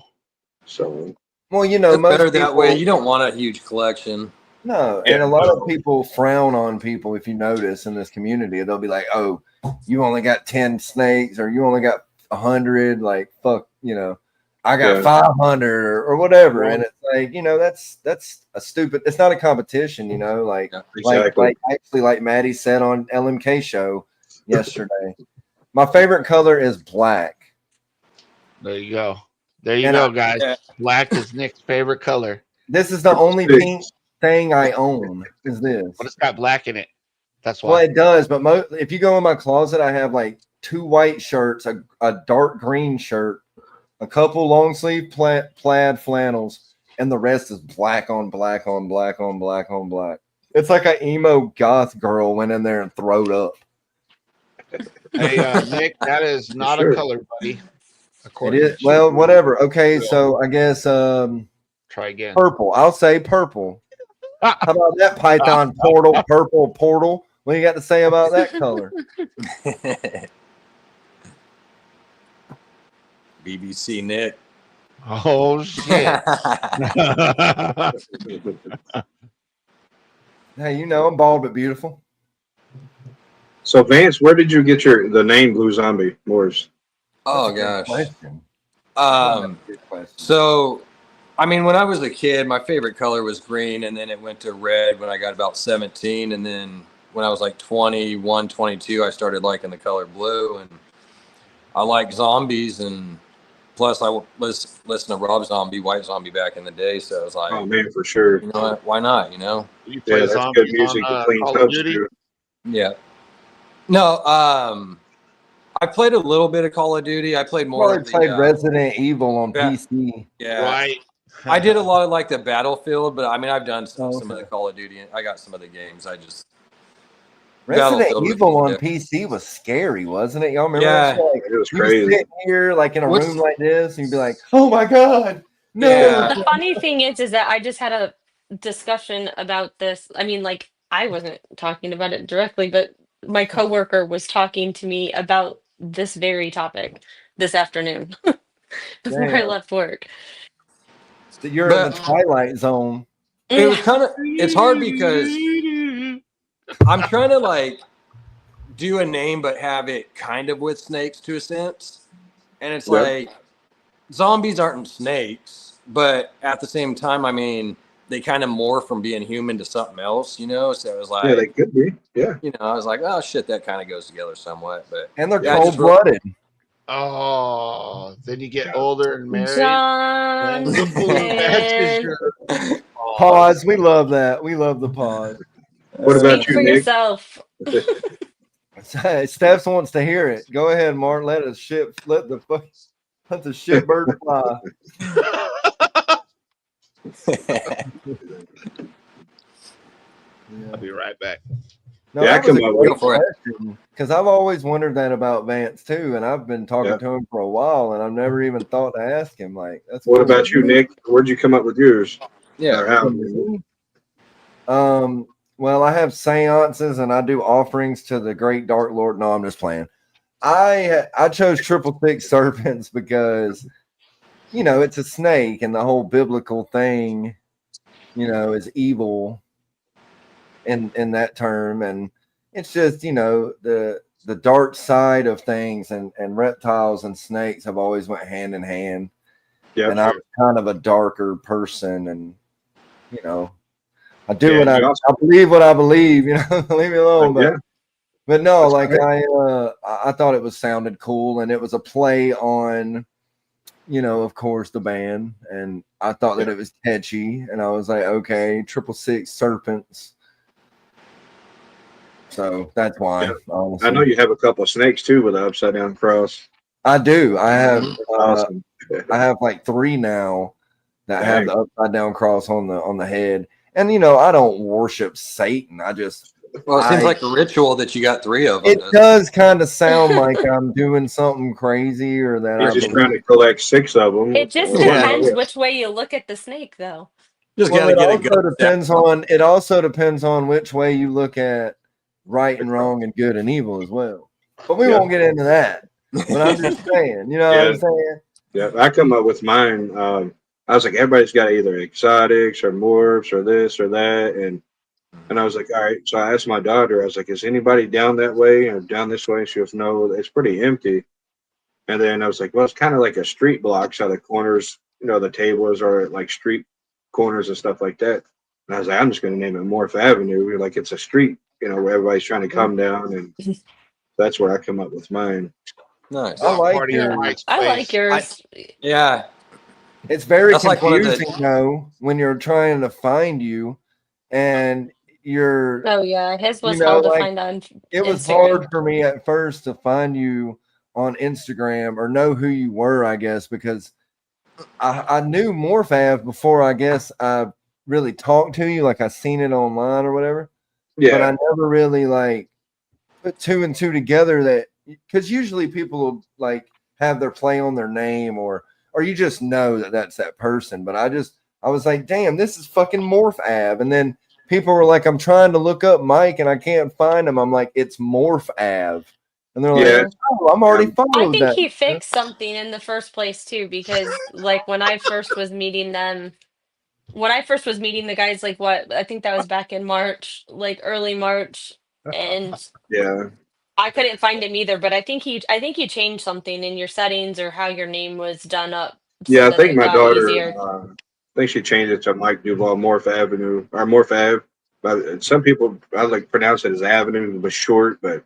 [SPEAKER 2] so
[SPEAKER 3] Well,
[SPEAKER 5] It's
[SPEAKER 3] most
[SPEAKER 5] better
[SPEAKER 3] people,
[SPEAKER 5] that way. You don't want a huge collection.
[SPEAKER 3] no,
[SPEAKER 2] yeah,
[SPEAKER 3] and a lot
[SPEAKER 2] no,
[SPEAKER 3] of people frown on people if you notice in this community. They'll be like, "Oh, you only got 10 snakes, or you only got 100." Like, fuck, I got
[SPEAKER 2] yeah,
[SPEAKER 3] 500 or whatever.
[SPEAKER 2] well,
[SPEAKER 3] And it's like, that's a stupid. It's not a competition, Like,
[SPEAKER 5] Yeah.
[SPEAKER 2] exactly.
[SPEAKER 3] like Maddie said on LMK show yesterday. My favorite color is black.
[SPEAKER 1] There you go. There you
[SPEAKER 3] And
[SPEAKER 1] go, guys.
[SPEAKER 5] Yeah.
[SPEAKER 1] Black is Nick's favorite color,
[SPEAKER 3] this is the only
[SPEAKER 2] Big.
[SPEAKER 3] pink thing I own. Is this?
[SPEAKER 1] but it's got black in it. That's
[SPEAKER 3] Well,
[SPEAKER 1] why.
[SPEAKER 3] it does, but if you go in my closet, I have like 2 white shirts, a dark green shirt, a couple long sleeve plaid flannels, and the rest is black on black on black on black on black. It's like an emo goth girl went in there and throwed up.
[SPEAKER 1] Hey, Nick, that is not a
[SPEAKER 2] Sure.
[SPEAKER 1] color, buddy.
[SPEAKER 3] It
[SPEAKER 1] According
[SPEAKER 3] is
[SPEAKER 1] to
[SPEAKER 3] well, whatever. Okay,
[SPEAKER 1] Well,
[SPEAKER 3] so I guess
[SPEAKER 1] try again.
[SPEAKER 3] purple. I'll say purple. How about that Python portal? Purple portal. What do you got to say about that color?
[SPEAKER 5] BBC Nick.
[SPEAKER 1] Oh shit!
[SPEAKER 3] Hey, you know, I'm bald but beautiful.
[SPEAKER 2] So Vance, where did you get the name Blue Zombie Morris?
[SPEAKER 5] Oh
[SPEAKER 3] That's a good
[SPEAKER 5] gosh.
[SPEAKER 3] question. Good question.
[SPEAKER 5] So, I mean, when I was a kid, my favorite color was green, and then it went to red when I got about 17, and then when I was like 21, 22, I started liking the color blue, and I like zombies, and plus I was listening to Rob Zombie, White Zombie back in the day, so I was like,
[SPEAKER 2] Oh man, for sure.
[SPEAKER 5] you know what, why not, you know?
[SPEAKER 1] You play
[SPEAKER 2] Yeah, that's good
[SPEAKER 1] zombies on
[SPEAKER 2] music to clean
[SPEAKER 1] Call of
[SPEAKER 2] subs
[SPEAKER 1] Duty?
[SPEAKER 2] too.
[SPEAKER 5] Yeah. No, I played a little bit of Call of Duty. I played more
[SPEAKER 3] Probably
[SPEAKER 5] of
[SPEAKER 3] played
[SPEAKER 5] the
[SPEAKER 3] Resident Evil on
[SPEAKER 5] yeah.
[SPEAKER 3] PC.
[SPEAKER 5] yeah.
[SPEAKER 1] Right.
[SPEAKER 5] I did a lot of like the Battlefield, but I mean, I've done some of the
[SPEAKER 3] Okay.
[SPEAKER 5] Call of Duty. And I got some of the games. I just
[SPEAKER 3] Resident
[SPEAKER 5] Battlefield was
[SPEAKER 3] Evil
[SPEAKER 5] cool,
[SPEAKER 3] on
[SPEAKER 5] yeah.
[SPEAKER 3] PC was scary, wasn't it? Y'all remember
[SPEAKER 5] Yeah.
[SPEAKER 3] that shit? Like,
[SPEAKER 2] It was
[SPEAKER 3] you would
[SPEAKER 2] crazy.
[SPEAKER 3] sit here like in a
[SPEAKER 5] What's-
[SPEAKER 3] room like this, and you'd be like, "Oh my god, no!"
[SPEAKER 5] Yeah.
[SPEAKER 4] The funny thing is that I just had a discussion about this. I mean, like, I wasn't talking about it directly, but my coworker was talking to me about this very topic this afternoon before I
[SPEAKER 3] Damn,
[SPEAKER 4] left work.
[SPEAKER 3] you're in the
[SPEAKER 5] But
[SPEAKER 3] Twilight Zone.
[SPEAKER 5] it was
[SPEAKER 4] Yeah.
[SPEAKER 5] kind of, it's hard because I'm trying to like do a name, but have it kind of with snakes to a sense. And it's
[SPEAKER 2] Yep.
[SPEAKER 5] like zombies aren't snakes, but at the same time, I mean, they kind of morph from being human to something else, you know? So it was like,
[SPEAKER 2] Yeah, they could be. Yeah.
[SPEAKER 5] you know, I was like, oh shit, that kind of goes together somewhat. But
[SPEAKER 3] And they're
[SPEAKER 5] yeah, I just
[SPEAKER 3] cold-blooded.
[SPEAKER 1] Oh, then you get older and married.
[SPEAKER 4] John
[SPEAKER 1] And look who matches
[SPEAKER 4] and
[SPEAKER 1] your
[SPEAKER 3] Pause. We love that. We love the pause.
[SPEAKER 2] What about
[SPEAKER 4] speak
[SPEAKER 2] you,
[SPEAKER 4] for
[SPEAKER 2] Nick?
[SPEAKER 4] yourself.
[SPEAKER 3] Stephs wants to hear it. Go ahead, Mark. Let the shit bird fly.
[SPEAKER 1] I'll be right back.
[SPEAKER 3] No,
[SPEAKER 2] Yeah, I
[SPEAKER 3] that was a
[SPEAKER 2] come up
[SPEAKER 3] great
[SPEAKER 5] with- for it.
[SPEAKER 3] question because I've always wondered that about Vance too, and I've been talking
[SPEAKER 2] Yeah.
[SPEAKER 3] to him for a while, and I've never even thought to ask him. Like, that's
[SPEAKER 2] What
[SPEAKER 3] cool.
[SPEAKER 2] about you, Nick? Where'd you come up with yours? Or
[SPEAKER 5] yeah.
[SPEAKER 2] how?
[SPEAKER 3] Well, I have seances and I do offerings to the great Dark Lord. No, I'm just playing. I chose 666 serpents because, you know, it's a snake, and the whole biblical thing, you know, is evil in that term, and it's just, you know, the dark side of things, and reptiles and snakes have always went hand in hand.
[SPEAKER 2] Yeah.
[SPEAKER 3] And I'm kind of a darker person, and you know, I do
[SPEAKER 2] Yeah,
[SPEAKER 3] what I believe what I believe, you know. Leave me alone.
[SPEAKER 2] Yeah.
[SPEAKER 3] But no,
[SPEAKER 2] That's
[SPEAKER 3] like
[SPEAKER 2] right.
[SPEAKER 3] I thought it sounded cool, and it was a play on, you know, of course, the band, and I thought that it was catchy, and I was like, okay, 666 serpents. So that's why.
[SPEAKER 2] Yeah.
[SPEAKER 3] Honestly.
[SPEAKER 2] I know you have a couple of snakes too with the upside down cross.
[SPEAKER 3] I do. I have.
[SPEAKER 2] Awesome.
[SPEAKER 3] I have like 3 now that have
[SPEAKER 2] Dang.
[SPEAKER 3] the upside down cross on the head. And you know, I don't worship Satan. I just
[SPEAKER 5] Well, it seems like a ritual that you got 3 of them.
[SPEAKER 3] it does kind of sound like I'm doing something crazy, or that
[SPEAKER 2] He's
[SPEAKER 3] I
[SPEAKER 2] just
[SPEAKER 3] believe.
[SPEAKER 2] trying to collect 6 of them.
[SPEAKER 4] It just depends which way you look at the snake, though.
[SPEAKER 5] Just
[SPEAKER 3] Well,
[SPEAKER 5] got to
[SPEAKER 3] it
[SPEAKER 5] get it
[SPEAKER 3] also
[SPEAKER 5] good.
[SPEAKER 3] depends on. It also depends on which way you look at right and wrong and good and evil as well. But we won't get into that. But I'm just saying, you know what I'm saying?
[SPEAKER 2] Yeah, I come up with mine. I was like, everybody's got either exotics or morphs or this or that, and I was like, all right. So I asked my daughter. I was like, is anybody down that way or down this way? She goes, no, it's pretty empty. And then I was like, well, it's kind of like a street block. So the corners, you know, the tables are like street corners and stuff like that. And I was like, I'm just going to name it Morph Avenue. Like it's a street, you know, where everybody's trying to come down, and that's where I come up with mine.
[SPEAKER 5] Nice.
[SPEAKER 3] I like
[SPEAKER 1] Party in
[SPEAKER 3] yours.
[SPEAKER 1] Mike's
[SPEAKER 4] I like
[SPEAKER 1] place.
[SPEAKER 4] yours.
[SPEAKER 5] Yeah.
[SPEAKER 3] It's very
[SPEAKER 5] That's like one of the-
[SPEAKER 3] confusing though when you're trying to find you, and you're.
[SPEAKER 4] Oh yeah, his was
[SPEAKER 3] You know,
[SPEAKER 4] hard to
[SPEAKER 3] like,
[SPEAKER 4] find on
[SPEAKER 3] It was
[SPEAKER 4] Instagram.
[SPEAKER 3] hard for me at first to find you on Instagram or know who you were, I guess, because I knew Morphav before I guess I really talked to you, like I seen it online or whatever.
[SPEAKER 2] Yeah.
[SPEAKER 3] But I never really like put 2 and 2 together, that because usually people will like have their play on their name, or you just know that that's that person. But I was like, damn, this is fucking Morphav. And then people were like, I'm trying to look up Mike and I can't find him. I'm like, it's Morphav. And they're
[SPEAKER 2] Yeah.
[SPEAKER 3] like, "Oh, I'm already
[SPEAKER 4] I
[SPEAKER 3] followed
[SPEAKER 4] think
[SPEAKER 3] that."
[SPEAKER 4] he fixed something in the first place too, because like when I first was meeting them, when I first was meeting the guys, like what I think that was back in March, like early March, and
[SPEAKER 2] Yeah.
[SPEAKER 4] I couldn't find him either. But I think you changed something in your settings or how your name was done up so
[SPEAKER 2] Yeah, I
[SPEAKER 4] that
[SPEAKER 2] think
[SPEAKER 4] it
[SPEAKER 2] my
[SPEAKER 4] got
[SPEAKER 2] daughter,
[SPEAKER 4] easier.
[SPEAKER 2] I think she changed it to Mike Duval Morph Avenue or Morph Ave. But some people, I like pronounce it as Avenue, but short. But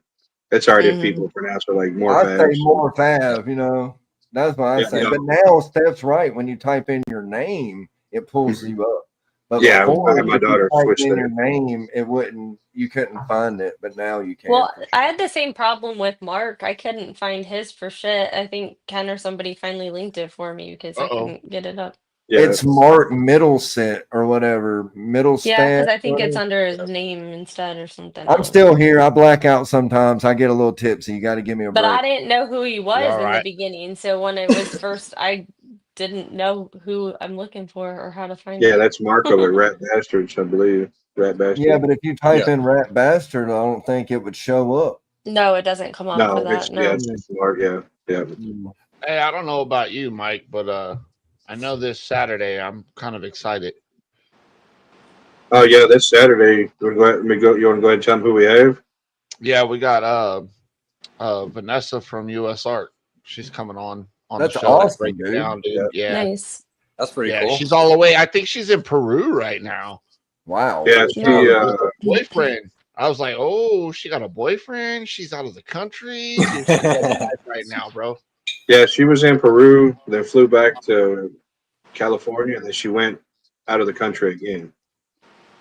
[SPEAKER 2] it's already if
[SPEAKER 4] Hmm.
[SPEAKER 2] people pronounce it like Morph
[SPEAKER 3] I
[SPEAKER 2] Ave.
[SPEAKER 3] say
[SPEAKER 2] So,
[SPEAKER 3] more Fav, that's what I
[SPEAKER 2] yeah,
[SPEAKER 3] say.
[SPEAKER 2] yeah,
[SPEAKER 3] But now Steph's right. When you type in your name, it pulls
[SPEAKER 2] Mhm.
[SPEAKER 3] you up. But
[SPEAKER 2] Yeah, I
[SPEAKER 3] before,
[SPEAKER 2] had my
[SPEAKER 3] if you
[SPEAKER 2] daughter
[SPEAKER 3] typed
[SPEAKER 2] switch
[SPEAKER 3] in your
[SPEAKER 2] that.
[SPEAKER 3] name, you couldn't find it. But now you can
[SPEAKER 4] Well,
[SPEAKER 3] for
[SPEAKER 4] I
[SPEAKER 3] sure.
[SPEAKER 4] had the same problem with Mark. I couldn't find his for shit. I think Ken or somebody finally linked it for me because I
[SPEAKER 1] Uh-oh.
[SPEAKER 4] couldn't get it up.
[SPEAKER 2] Yeah,
[SPEAKER 3] It's Mark Middleset or whatever,
[SPEAKER 4] Yeah, because
[SPEAKER 3] Middlestat.
[SPEAKER 4] I think it's
[SPEAKER 3] Whatever.
[SPEAKER 4] under his name instead or something. I
[SPEAKER 3] I'm
[SPEAKER 4] don't know.
[SPEAKER 3] still here. I black out sometimes. I get a little tipsy. You got to give me a
[SPEAKER 4] But I
[SPEAKER 3] break.
[SPEAKER 4] didn't know who he
[SPEAKER 1] You
[SPEAKER 4] was
[SPEAKER 1] all
[SPEAKER 4] in the
[SPEAKER 1] right?
[SPEAKER 4] beginning. So when it was first, I didn't know who I'm looking for or how to find
[SPEAKER 2] yeah,
[SPEAKER 4] it.
[SPEAKER 2] that's Marco at Rat Bastards, I believe. Rat
[SPEAKER 3] Yeah,
[SPEAKER 2] Bastard.
[SPEAKER 3] but if you type
[SPEAKER 5] Yeah.
[SPEAKER 3] in rat bastard, I don't think it would show up.
[SPEAKER 4] No, it doesn't come up for
[SPEAKER 2] No,
[SPEAKER 4] that.
[SPEAKER 2] it's
[SPEAKER 4] No.
[SPEAKER 2] just Mark. Yeah, yeah.
[SPEAKER 3] Mm.
[SPEAKER 1] Hey, I don't know about you, Mike, but I know this Saturday I'm kind of excited.
[SPEAKER 2] Oh yeah, this Saturday. Let me go. You want to go ahead and tell them who we have?
[SPEAKER 1] Yeah, we got Vanessa from US Art. She's coming on the
[SPEAKER 3] That's
[SPEAKER 1] show to
[SPEAKER 3] awesome,
[SPEAKER 1] break it
[SPEAKER 3] dude.
[SPEAKER 1] down,
[SPEAKER 2] Yeah,
[SPEAKER 1] dude. Yeah.
[SPEAKER 4] Nice.
[SPEAKER 5] That's pretty
[SPEAKER 1] Yeah,
[SPEAKER 5] cool.
[SPEAKER 1] she's all the way. I think she's in Peru right now.
[SPEAKER 3] Wow.
[SPEAKER 2] yeah. She
[SPEAKER 4] No.
[SPEAKER 1] With her boyfriend. I was like, oh, she got a boyfriend. She's out of the country. Dude, she's living life right now, bro.
[SPEAKER 2] yeah, she was in Peru, then flew back to California, and then she went out of the country again.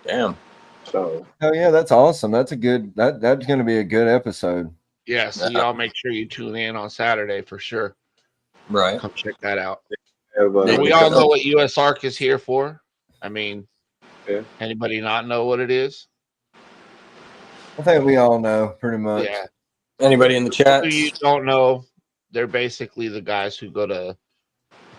[SPEAKER 5] Damn.
[SPEAKER 2] So
[SPEAKER 3] Oh yeah, that's awesome. That's going to be a good episode.
[SPEAKER 1] Yeah, so y'all make sure you tune in on Saturday for sure.
[SPEAKER 5] Right.
[SPEAKER 1] Come check that out.
[SPEAKER 2] have
[SPEAKER 1] And we
[SPEAKER 5] Big
[SPEAKER 1] all
[SPEAKER 5] show.
[SPEAKER 1] know what US Arc is here for. I mean,
[SPEAKER 2] yeah.
[SPEAKER 1] anybody not know what it is?
[SPEAKER 3] I think we all know pretty much.
[SPEAKER 1] Yeah.
[SPEAKER 5] Anybody in the chat?
[SPEAKER 1] Who you don't know, they're basically the guys who go to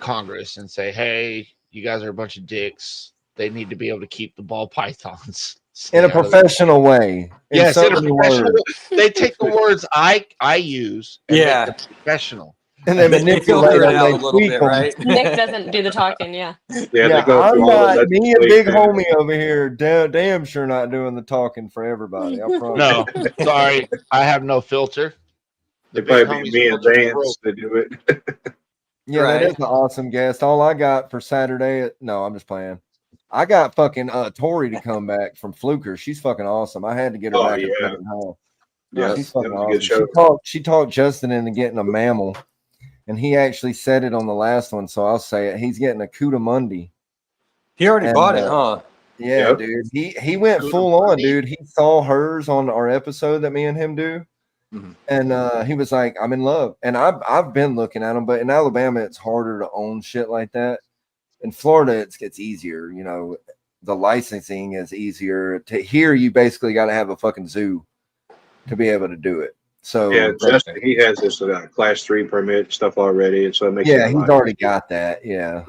[SPEAKER 1] Congress and say, hey, you guys are a bunch of dicks. They need to be able to keep the ball pythons.
[SPEAKER 3] In a
[SPEAKER 1] Stay out of
[SPEAKER 3] professional way. In
[SPEAKER 1] Yes,
[SPEAKER 3] so
[SPEAKER 1] in a
[SPEAKER 3] many
[SPEAKER 1] professional
[SPEAKER 3] words.
[SPEAKER 1] way. They take the words I use and make
[SPEAKER 5] Yeah.
[SPEAKER 1] them professional.
[SPEAKER 3] And then
[SPEAKER 5] They
[SPEAKER 3] manipulate
[SPEAKER 5] filter it
[SPEAKER 3] them.
[SPEAKER 5] out
[SPEAKER 3] They
[SPEAKER 5] a little
[SPEAKER 3] tweak
[SPEAKER 5] bit,
[SPEAKER 3] them.
[SPEAKER 5] right?
[SPEAKER 4] Nick doesn't do the talking. Yeah.
[SPEAKER 2] Yeah, they
[SPEAKER 3] Yeah,
[SPEAKER 2] go
[SPEAKER 3] I'm
[SPEAKER 2] through all the
[SPEAKER 3] not. Me and Big
[SPEAKER 2] legislation.
[SPEAKER 3] Homie over here, damn sure not doing the talking for everybody. I promise.
[SPEAKER 1] No, sorry, I have no filter. The
[SPEAKER 2] It'd
[SPEAKER 1] big
[SPEAKER 2] probably be
[SPEAKER 1] homies
[SPEAKER 2] me and
[SPEAKER 1] filter
[SPEAKER 2] Vance
[SPEAKER 1] broke.
[SPEAKER 2] to do it.
[SPEAKER 3] Yeah, that
[SPEAKER 5] Right.
[SPEAKER 3] is an awesome guest. All I got for Saturday, no, I'm just playing. I got fucking Tori to come back from Fluker. She's fucking awesome. I had to get her
[SPEAKER 2] Oh
[SPEAKER 3] back a
[SPEAKER 2] yeah,
[SPEAKER 3] second time.
[SPEAKER 2] yeah,
[SPEAKER 3] She's
[SPEAKER 2] that
[SPEAKER 3] fucking
[SPEAKER 2] was a good
[SPEAKER 3] awesome.
[SPEAKER 2] show.
[SPEAKER 3] She talked Justin into getting a mammal, and he actually said it on the last one, so I'll say it. He's getting a Cudamundi.
[SPEAKER 5] He already
[SPEAKER 3] And
[SPEAKER 5] bought it, huh?
[SPEAKER 3] yeah,
[SPEAKER 2] Yep.
[SPEAKER 3] dude. He went
[SPEAKER 1] Cuda
[SPEAKER 3] full on,
[SPEAKER 1] Mundi.
[SPEAKER 3] dude. He saw hers on our episode that me and him do.
[SPEAKER 5] Mhm.
[SPEAKER 3] And he was like, I'm in love. And I've been looking at them, but in Alabama it's harder to own shit like that. In Florida it gets easier, the licensing is easier. To here you basically got to have a fucking zoo to be able to do it. So
[SPEAKER 2] Yeah, Justin, he has this class 3 permit stuff already, and so it makes it
[SPEAKER 3] yeah,
[SPEAKER 2] a
[SPEAKER 3] he's
[SPEAKER 2] lot
[SPEAKER 3] already
[SPEAKER 2] easier.
[SPEAKER 3] got that. Yeah.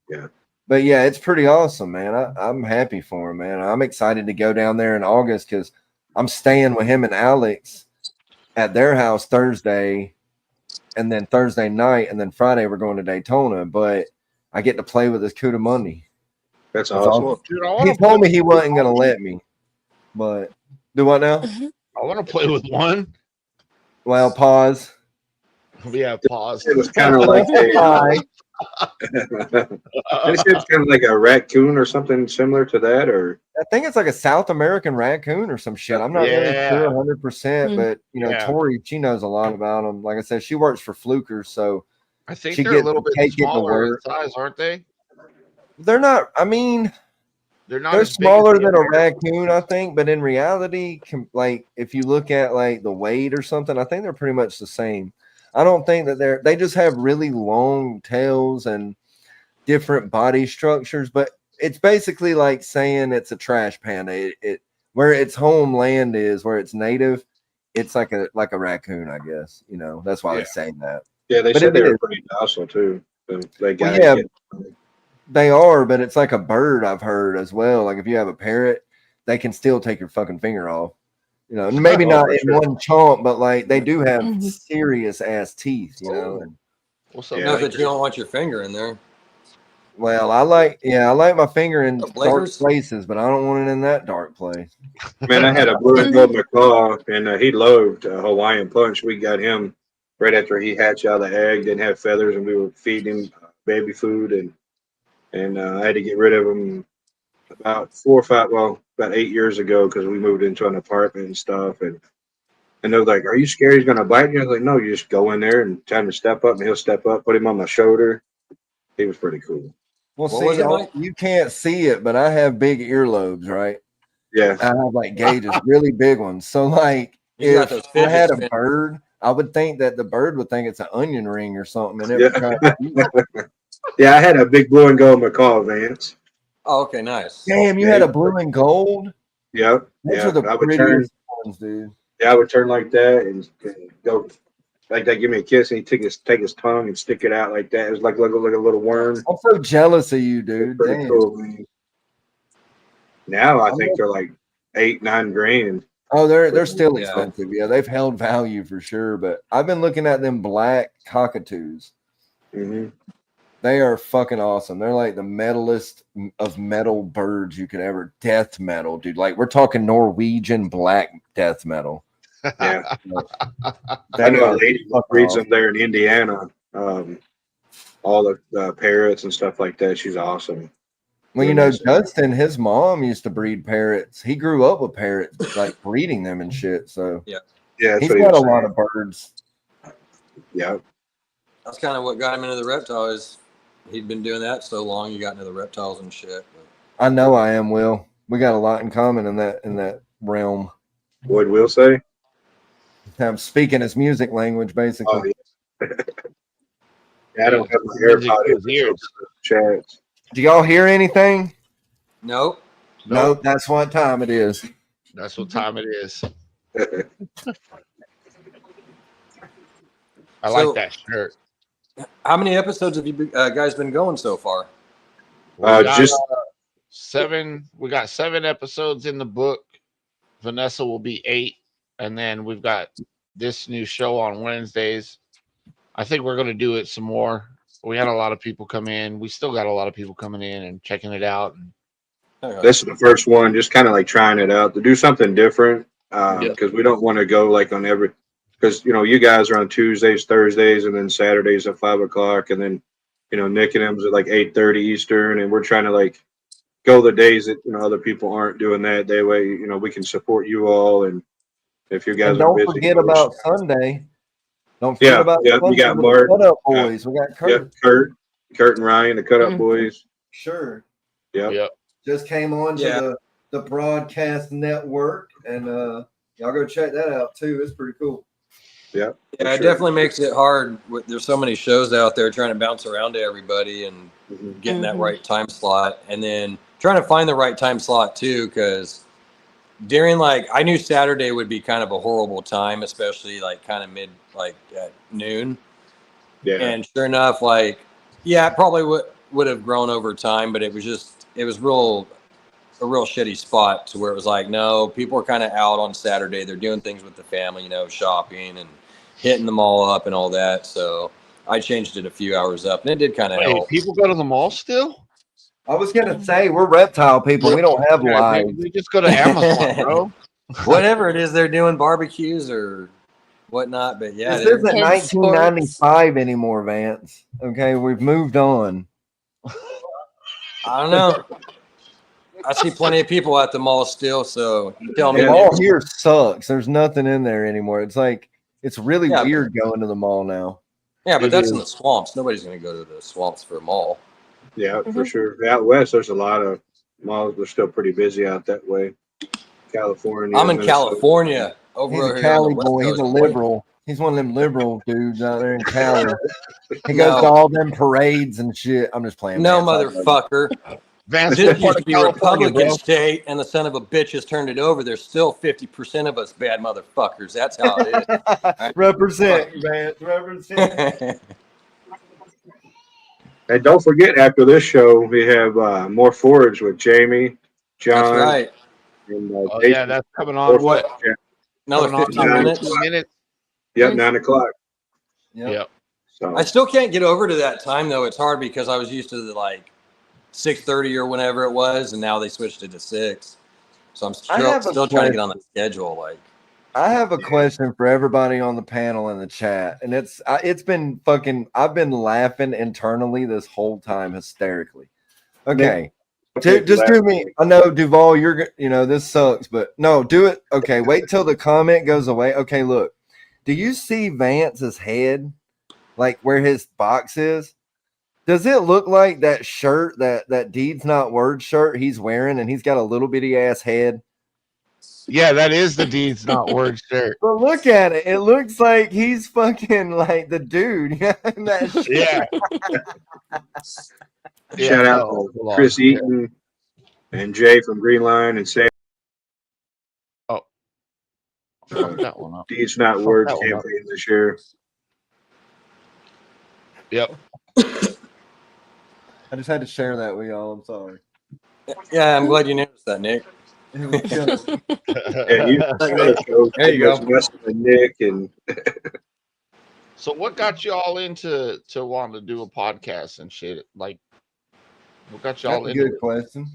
[SPEAKER 2] Yeah.
[SPEAKER 3] But yeah, it's pretty awesome, man. I'm happy for him, man. I'm excited to go down there in August because I'm staying with him and Alex at their house Thursday, and then Thursday night, and then Friday we're going to Daytona. But I get to play with this Cudamundi.
[SPEAKER 2] That's
[SPEAKER 3] That's
[SPEAKER 2] awesome.
[SPEAKER 3] awesome.
[SPEAKER 1] Dude, I want
[SPEAKER 3] He
[SPEAKER 1] to play
[SPEAKER 3] told me
[SPEAKER 1] with
[SPEAKER 3] he
[SPEAKER 1] one.
[SPEAKER 3] wasn't gonna let me, but do what now?
[SPEAKER 1] I want to play with one.
[SPEAKER 3] Well, pause.
[SPEAKER 1] Yeah, pause.
[SPEAKER 2] It was kind of like
[SPEAKER 3] Hi.
[SPEAKER 2] they said it's kind of like a raccoon or something similar to that, or
[SPEAKER 3] I think it's like a South American raccoon or some shit. I'm not really sure
[SPEAKER 1] Yeah.
[SPEAKER 3] 100%,
[SPEAKER 4] Hmm.
[SPEAKER 3] but
[SPEAKER 1] Yeah.
[SPEAKER 3] Tori, she knows a lot about them. Like I said, she works for Fluker, so
[SPEAKER 1] I think
[SPEAKER 3] she
[SPEAKER 1] they're a
[SPEAKER 3] gets
[SPEAKER 1] little
[SPEAKER 3] to
[SPEAKER 1] bit
[SPEAKER 3] take it to
[SPEAKER 1] smaller in
[SPEAKER 3] work.
[SPEAKER 1] size, aren't they?
[SPEAKER 3] They're not. I mean,
[SPEAKER 1] They're not
[SPEAKER 3] they're
[SPEAKER 1] as big as
[SPEAKER 3] smaller
[SPEAKER 1] the
[SPEAKER 3] than a
[SPEAKER 1] American.
[SPEAKER 3] raccoon, I think, but in reality, like if you look at like the weight or something, I think they're pretty much the same. I don't think that they just have really long tails and different body structures, but it's basically like saying it's a trash panda. It where its homeland is, where it's native, it's like a raccoon, I guess. That's why
[SPEAKER 1] Yeah.
[SPEAKER 3] they say that.
[SPEAKER 2] yeah, they
[SPEAKER 3] But
[SPEAKER 2] said
[SPEAKER 3] it
[SPEAKER 2] they were
[SPEAKER 3] is.
[SPEAKER 2] pretty docile too. So they
[SPEAKER 3] Well,
[SPEAKER 2] got
[SPEAKER 3] yeah,
[SPEAKER 2] it.
[SPEAKER 3] they are, but it's like a bird I've heard as well. Like if you have a parrot, they can still take your fucking finger off. You know, maybe
[SPEAKER 2] Oh,
[SPEAKER 3] not
[SPEAKER 2] for
[SPEAKER 3] in
[SPEAKER 2] sure.
[SPEAKER 3] one chomp, but like they do have
[SPEAKER 4] Mhm.
[SPEAKER 3] serious ass teeth. You know. And,
[SPEAKER 1] What's up,
[SPEAKER 2] Yeah.
[SPEAKER 5] No, that
[SPEAKER 1] Blakers?
[SPEAKER 5] you don't want your finger in there.
[SPEAKER 3] well, I like my finger in
[SPEAKER 5] Oh,
[SPEAKER 3] dark
[SPEAKER 5] Blakers?
[SPEAKER 3] places, but I don't want it in that dark place.
[SPEAKER 2] Man, I had a blue and gold macaw, and he loved Hawaiian Punch. We got him right after he hatched out of the egg. Didn't have feathers, and we were feeding him baby food, and I had to get rid of him about 4 or 5, well, about 8 years ago because we moved into an apartment and stuff. And they're like, "Are you scared he's gonna bite you?" I was like, "No, you just go in there and tell him to step up, and he'll step up." Put him on my shoulder. He was pretty cool.
[SPEAKER 3] Well,
[SPEAKER 5] What was
[SPEAKER 3] see,
[SPEAKER 5] it, Mike?
[SPEAKER 3] you can't see it, but I have big earlobes, right?
[SPEAKER 2] Yeah,
[SPEAKER 3] I have like gauges, really big ones. So, like,
[SPEAKER 5] You got
[SPEAKER 3] if
[SPEAKER 5] those
[SPEAKER 3] I
[SPEAKER 5] fidget
[SPEAKER 3] had a
[SPEAKER 5] spinners.
[SPEAKER 3] bird, I would think that the bird would think it's an onion ring or something, and it
[SPEAKER 2] yeah,
[SPEAKER 3] would try to eat it.
[SPEAKER 2] yeah. I had a big blue and gold macaw, Vance.
[SPEAKER 5] Oh, okay, nice.
[SPEAKER 3] Damn, you
[SPEAKER 2] Yeah,
[SPEAKER 3] had a blue and gold?
[SPEAKER 2] yep,
[SPEAKER 3] Those are
[SPEAKER 2] yep.
[SPEAKER 3] the
[SPEAKER 2] I would turn.
[SPEAKER 3] prettiest ones, dude.
[SPEAKER 2] Yeah, I would turn like that and go like that. Give me a kiss, and he take his tongue and stick it out like that. It was like a little worm.
[SPEAKER 3] I'm so jealous of you,
[SPEAKER 2] It was
[SPEAKER 3] dude.
[SPEAKER 2] pretty
[SPEAKER 3] Damn.
[SPEAKER 2] cool, man. Now I
[SPEAKER 3] I'm
[SPEAKER 2] think
[SPEAKER 3] not-
[SPEAKER 2] they're like 8, 9 grand.
[SPEAKER 3] Oh, they're still
[SPEAKER 5] Yeah.
[SPEAKER 3] expensive. Yeah, they've held value for sure. But I've been looking at them black cockatoos.
[SPEAKER 2] Mm-hmm.
[SPEAKER 3] They are fucking awesome. They're like the metalist of metal birds you could ever death metal, dude. Like we're talking Norwegian black death metal.
[SPEAKER 2] Yeah, I
[SPEAKER 3] They
[SPEAKER 2] know a
[SPEAKER 3] are
[SPEAKER 2] lady that
[SPEAKER 3] fucking
[SPEAKER 2] breeds
[SPEAKER 3] awesome.
[SPEAKER 2] them there in Indiana. All the parrots and stuff like that. She's awesome.
[SPEAKER 3] Well, you
[SPEAKER 2] Really
[SPEAKER 3] know,
[SPEAKER 2] nice.
[SPEAKER 3] Justin, his mom used to breed parrots. He grew up with parrots, like breeding them and shit. So
[SPEAKER 2] Yeah, that's
[SPEAKER 3] he's
[SPEAKER 2] what he
[SPEAKER 3] got a
[SPEAKER 2] was
[SPEAKER 3] lot
[SPEAKER 2] saying.
[SPEAKER 3] of birds.
[SPEAKER 2] Yeah,
[SPEAKER 5] That's kind of what got him into the reptiles. He'd been doing that so long, he got into the reptiles and shit.
[SPEAKER 3] I know I am, Will. We got a lot in common in that realm.
[SPEAKER 2] what Will say?
[SPEAKER 3] I'm speaking his music language, basically.
[SPEAKER 2] Oh yeah. Yeah, I don't have my
[SPEAKER 1] Music
[SPEAKER 2] AirPod
[SPEAKER 1] to
[SPEAKER 2] in
[SPEAKER 1] his
[SPEAKER 2] so
[SPEAKER 1] ears.
[SPEAKER 2] chats.
[SPEAKER 3] Do y'all hear anything?
[SPEAKER 5] Nope.
[SPEAKER 3] Nope. That's what time it is.
[SPEAKER 1] That's what time it is. I like
[SPEAKER 5] So-
[SPEAKER 1] that shirt.
[SPEAKER 5] How many episodes have you guys been going so far?
[SPEAKER 1] We got
[SPEAKER 2] Just
[SPEAKER 1] 7. We got 7 episodes in the book. Vanessa will be 8, and then we've got this new show on Wednesdays. I think we're going to do it some more. We had a lot of people come in. We still got a lot of people coming in and checking it out.
[SPEAKER 2] this is the first one, just kind of like trying it out to do something different. Because we don't want to go like on every, because you guys are on Tuesdays, Thursdays, and then Saturdays at 5 o'clock, and then Nick and them's at like 8:30 Eastern, and we're trying to like go the days that other people aren't doing that. That way, we can support you all, and if you guys
[SPEAKER 3] And
[SPEAKER 2] are
[SPEAKER 3] don't
[SPEAKER 2] busy,
[SPEAKER 3] forget about Sunday. Don't forget
[SPEAKER 2] yeah,
[SPEAKER 3] about
[SPEAKER 2] yeah.
[SPEAKER 3] Sunday
[SPEAKER 2] We got
[SPEAKER 3] with
[SPEAKER 2] Mark,
[SPEAKER 3] the Cut Up Boys. We got
[SPEAKER 2] yep,
[SPEAKER 3] Kurt.
[SPEAKER 2] Kurt and Ryan, the Cut Up
[SPEAKER 4] Mhm.
[SPEAKER 2] Boys.
[SPEAKER 3] Sure.
[SPEAKER 2] Yep.
[SPEAKER 1] Yep.
[SPEAKER 3] Just came on
[SPEAKER 5] Yeah.
[SPEAKER 3] to the broadcast network, and y'all go check that out too. It's pretty cool.
[SPEAKER 2] Yep.
[SPEAKER 5] Yeah, it
[SPEAKER 2] Sure.
[SPEAKER 5] definitely makes it hard. There's so many shows out there trying to bounce around to everybody and
[SPEAKER 2] Mhm.
[SPEAKER 5] getting that
[SPEAKER 4] Mhm.
[SPEAKER 5] right time slot, and then trying to find the right time slot too. Because during I knew Saturday would be kind of a horrible time, especially kind of mid at noon.
[SPEAKER 2] Yeah.
[SPEAKER 5] And sure enough, yeah, it probably would have grown over time, but it was a real shitty spot to where it was no, people are kind of out on Saturday. They're doing things with the family, shopping and hitting the mall up and all that. So I changed it a few hours up, and it did kind of
[SPEAKER 1] Wait,
[SPEAKER 5] help.
[SPEAKER 1] people go to the mall still?
[SPEAKER 3] I was gonna say we're reptile people. We don't have
[SPEAKER 1] Yeah,
[SPEAKER 3] lives.
[SPEAKER 1] we just go to Amazon, bro.
[SPEAKER 5] Whatever it is they're doing, barbecues or whatnot. But yeah,
[SPEAKER 3] This
[SPEAKER 5] they're-
[SPEAKER 3] isn't
[SPEAKER 4] Kids
[SPEAKER 3] 1995 anymore, Vance. Okay, we've moved on.
[SPEAKER 5] I don't know. I see plenty of people at the mall still. So you tell me.
[SPEAKER 3] The mall here sucks. There's nothing in there anymore. It's really
[SPEAKER 5] Yeah.
[SPEAKER 3] weird going to the mall now.
[SPEAKER 5] Yeah, but
[SPEAKER 1] It
[SPEAKER 5] that's
[SPEAKER 1] is.
[SPEAKER 5] in the swamps. Nobody's going to go to the swamps for a mall.
[SPEAKER 2] Yeah, for
[SPEAKER 4] Mhm.
[SPEAKER 2] sure. Out west, there's a lot of malls. They're still pretty busy out that way. California.
[SPEAKER 5] I'm in
[SPEAKER 2] Minnesota.
[SPEAKER 5] California, over
[SPEAKER 3] He's a
[SPEAKER 5] here on the
[SPEAKER 3] Cali
[SPEAKER 5] West
[SPEAKER 3] boy. He's
[SPEAKER 5] Coast.
[SPEAKER 3] a liberal. He's one of them liberal dudes out there in Cali. He goes
[SPEAKER 5] No.
[SPEAKER 3] to all them parades and shit. I'm just playing.
[SPEAKER 5] No,
[SPEAKER 3] Vance. I love you.
[SPEAKER 5] motherfucker.
[SPEAKER 1] Vance,
[SPEAKER 5] This
[SPEAKER 1] what part
[SPEAKER 5] used to
[SPEAKER 1] of
[SPEAKER 5] be a
[SPEAKER 1] California,
[SPEAKER 5] Republican
[SPEAKER 1] bro?
[SPEAKER 5] state, and the son of a bitch has turned it over. There's still 50% of us bad motherfuckers. That's how it
[SPEAKER 3] Represent, Vance. Represent.
[SPEAKER 5] is.
[SPEAKER 2] And don't forget, after this show, we have more forage with Jamie,
[SPEAKER 5] That's
[SPEAKER 2] John,
[SPEAKER 5] right.
[SPEAKER 2] and
[SPEAKER 1] Oh
[SPEAKER 2] Jason.
[SPEAKER 1] yeah, that's coming on what?
[SPEAKER 5] Another
[SPEAKER 1] Coming on
[SPEAKER 5] 15
[SPEAKER 2] 9
[SPEAKER 5] minutes.
[SPEAKER 2] o'clock.
[SPEAKER 1] minutes.
[SPEAKER 2] Yep, 9 o'clock.
[SPEAKER 1] Yep.
[SPEAKER 2] So
[SPEAKER 5] I still can't get over to that time though. It's hard because I was used to the like 6:30 or whenever it was, and now they switched it to 6. So I'm
[SPEAKER 3] I have a
[SPEAKER 5] still trying to get on
[SPEAKER 3] question.
[SPEAKER 5] the schedule. Like,
[SPEAKER 3] I have a question for everybody on the panel in the chat, and it's been fucking. I've been laughing internally this whole time hysterically. Okay, just do me. I know Duval, this sucks, but no, do it. Okay, wait till the comment goes away. Okay, look, do you see Vance's head, like where his box is? Does it look like that shirt that Deeds Not Word shirt he's wearing, and he's got a little bitty ass head?
[SPEAKER 1] Yeah, that is the Deeds Not Word shirt.
[SPEAKER 3] But look at it. It looks like he's fucking like the dude. in that shirt.
[SPEAKER 1] Yeah.
[SPEAKER 2] Shout out
[SPEAKER 1] no,
[SPEAKER 2] to Chris Eaton and Jay from Green Line and Sam.
[SPEAKER 1] Oh, fuck that one up.
[SPEAKER 2] Deeds Not
[SPEAKER 1] Fuck
[SPEAKER 2] Words
[SPEAKER 1] that one up.
[SPEAKER 2] campaign this year.
[SPEAKER 1] Yep.
[SPEAKER 3] I just had to share that with y'all. I'm sorry.
[SPEAKER 5] yeah, I'm glad you noticed that, Nick.
[SPEAKER 2] Yeah, there you go. Messing with Nick and
[SPEAKER 1] So what got you all into wanting to do a podcast and shit? Like, what got you all
[SPEAKER 3] That's a
[SPEAKER 1] into
[SPEAKER 3] good
[SPEAKER 1] it?
[SPEAKER 3] question.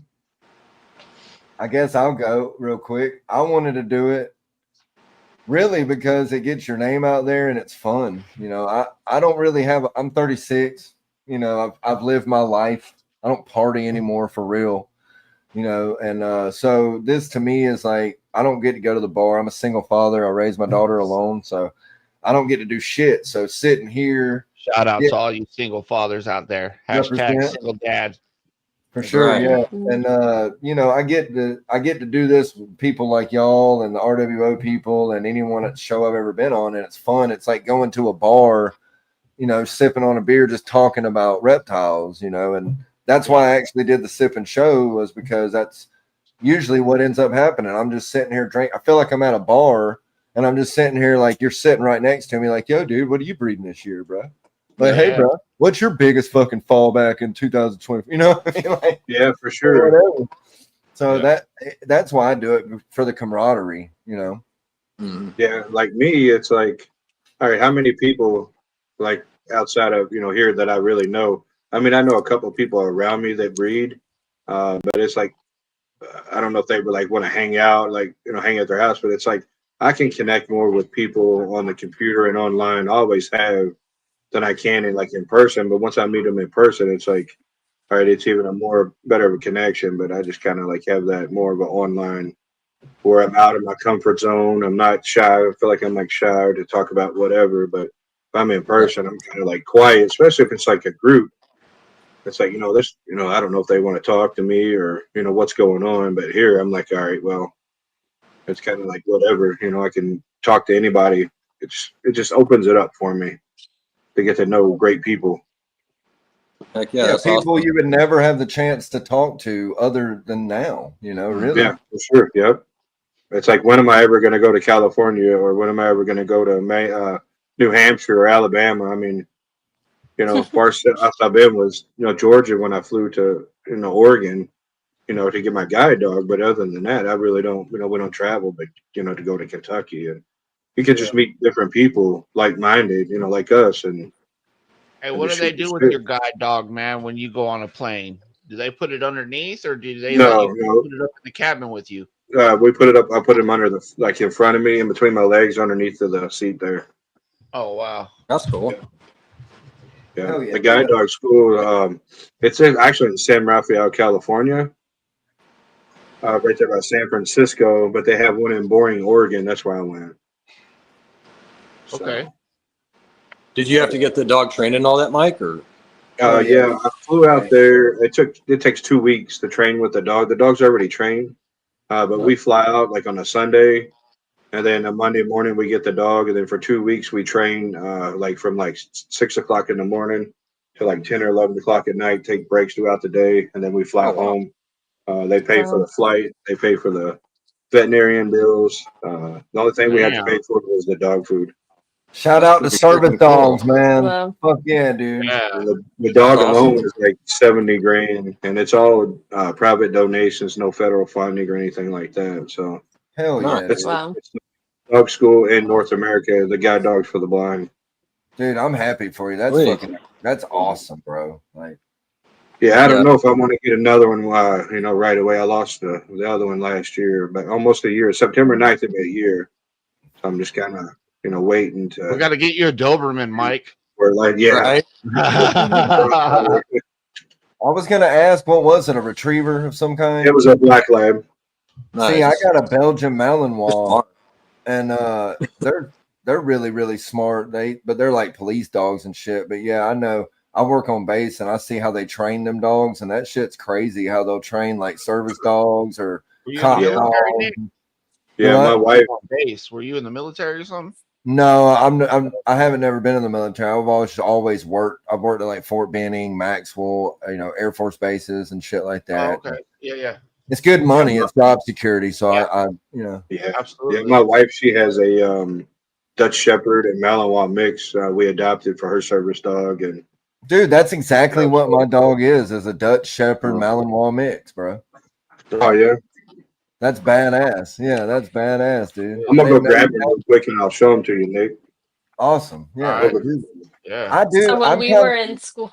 [SPEAKER 3] I guess I'll go real quick. I wanted to do it really because it gets your name out there and it's fun. I don't really have. I'm 36. I've lived my life. I don't party anymore for real. And so this to me is like I don't get to go to the bar. I'm a single father. I raised my daughter alone, so I don't get to do shit. So sitting here,
[SPEAKER 1] Shout out to all you single fathers out there. Hashtag single dad.
[SPEAKER 3] For sure,
[SPEAKER 5] right.
[SPEAKER 3] yeah. And I get to do this with people like y'all and the RWO people and anyone at the show I've ever been on, and it's fun. It's like going to a bar, sipping on a beer, just talking about reptiles, and that's why I actually did the sip and show, was because that's usually what ends up happening. I'm just sitting here drinking. I feel like I'm at a bar and I'm just sitting here like you're sitting right next to me, like, yo, dude, what are you breeding this year, bro? Like, hey, bro, what's your biggest fucking fallback in 2020? Like,
[SPEAKER 2] yeah, for sure.
[SPEAKER 3] Whatever. So that's why I do it, for the camaraderie,
[SPEAKER 5] Mm-hmm.
[SPEAKER 2] Yeah, like me, it's like, all right, how many people like outside of here that I really know? I mean, I know a couple of people around me that breed, but it's like I don't know if they would like want to hang out, like hang at their house. But it's like I can connect more with people on the computer and online, always have, than I can in person. But once I meet them in person, it's like, all right, it's even a more better of a connection. But I just kind of like have that more of an online where I'm out of my comfort zone. I'm not shy. I feel like I'm like shy to talk about whatever. But if I'm in person, I'm kind of like quiet, especially if it's like a group. It's like, I don't know if they want to talk to me or, what's going on. But here I'm like, all right, well, it's kind of like whatever, I can talk to anybody. It just opens it up for me to get to know great people.
[SPEAKER 5] Heck yeah,
[SPEAKER 3] Yeah,
[SPEAKER 5] that's
[SPEAKER 3] people
[SPEAKER 5] awesome.
[SPEAKER 3] you would never have the chance to talk to other than now, really.
[SPEAKER 2] Yeah, for sure. Yep. It's like, when am I ever going to go to California, or when am I ever going to go to New Hampshire or Alabama? I mean, farthest I've been was, Georgia when I flew to, Oregon, to get my guide dog. But other than that, I really don't, we don't travel, but, to go to Kentucky, and you can just meet different people like-minded, like us. And
[SPEAKER 1] Hey, what do they do with your guide dog, man, when you go on a plane? Do they put it underneath, or do they let you put it up in the cabin with you?
[SPEAKER 2] We put it up. I put him under in front of me, in between my legs, underneath of the seat there.
[SPEAKER 1] Oh, wow.
[SPEAKER 5] That's cool.
[SPEAKER 2] Yeah. The guide dog school, it's actually in San Rafael, California, right there by San Francisco, but they have one in Boring, Oregon. That's where I went.
[SPEAKER 1] So, okay.
[SPEAKER 5] Did you have to get the dog trained and all that, Mike? Or
[SPEAKER 2] yeah, I flew out there. It takes 2 weeks to train with the dog. The dog's already trained, but we fly out like on a Sunday, and then a Monday morning we get the dog, and then for 2 weeks we train from 6 o'clock in the morning to 10 or 11 o'clock at night. Take breaks throughout the day, and then we fly home. They pay for the flight. They pay for the veterinarian bills. The only thing we had to pay for was the dog food.
[SPEAKER 3] Shout out to service dogs, man. Wow. Fuck yeah, dude.
[SPEAKER 1] Yeah.
[SPEAKER 2] The dog alone is like $70,000, and it's all private donations, no federal funding or anything like that. So
[SPEAKER 3] hell yeah,
[SPEAKER 2] it's,
[SPEAKER 4] wow.
[SPEAKER 2] dog school in North America, the guide dogs for the blind.
[SPEAKER 3] Dude, I'm happy for you. That's
[SPEAKER 5] Sweet.
[SPEAKER 3] that's awesome, bro. Like,
[SPEAKER 2] Yeah, I don't
[SPEAKER 5] Yep.
[SPEAKER 2] know if I want to get another one, right away. I lost the other one last year, but almost a year. September 9th of a year. So I'm just kind of, waiting
[SPEAKER 1] We
[SPEAKER 2] to
[SPEAKER 1] got to get you a Doberman, Mike.
[SPEAKER 2] where like, yeah.
[SPEAKER 5] Right.
[SPEAKER 3] I was gonna ask, what was it? A retriever of some kind?
[SPEAKER 2] It was a black lab.
[SPEAKER 3] See, I
[SPEAKER 5] Nice.
[SPEAKER 3] got a Belgian
[SPEAKER 5] They're
[SPEAKER 3] Malinois,
[SPEAKER 5] smart.
[SPEAKER 3] and they're really really smart. They're like police dogs and shit. But yeah, I know. I work on base and I see how they train them dogs, and that shit's crazy. How they'll train like service dogs or
[SPEAKER 1] Were you in the
[SPEAKER 3] cop
[SPEAKER 1] military,
[SPEAKER 3] dogs.
[SPEAKER 1] Nick?
[SPEAKER 2] Yeah,
[SPEAKER 3] What?
[SPEAKER 2] my wife.
[SPEAKER 1] On base. Were you in the military or something?
[SPEAKER 3] No, I haven't never been in the military. I've always worked. I've worked at like Fort Benning, Maxwell, Air Force bases and shit like
[SPEAKER 1] Oh,
[SPEAKER 3] that.
[SPEAKER 1] okay. Yeah.
[SPEAKER 3] It's good money.
[SPEAKER 2] Yeah,
[SPEAKER 3] It's job security. So
[SPEAKER 1] Yeah.
[SPEAKER 2] yeah,
[SPEAKER 1] Absolutely.
[SPEAKER 2] my wife. She has a Dutch Shepherd and Malinois mix. We adopted for her service dog, and
[SPEAKER 3] dude, that's exactly what my dog is a Dutch Shepherd
[SPEAKER 2] Oh.
[SPEAKER 3] Malinois mix, bro.
[SPEAKER 2] oh yeah,
[SPEAKER 3] That's badass. Yeah, that's badass, dude.
[SPEAKER 2] I'm gonna go
[SPEAKER 3] Man,
[SPEAKER 2] grab them real quick and I'll show them to you, Nick.
[SPEAKER 3] awesome. Yeah,
[SPEAKER 1] All right.
[SPEAKER 3] dude.
[SPEAKER 1] Yeah.
[SPEAKER 3] I do.
[SPEAKER 4] So when
[SPEAKER 3] I'm
[SPEAKER 4] we
[SPEAKER 3] kind
[SPEAKER 4] were
[SPEAKER 3] of
[SPEAKER 4] in school,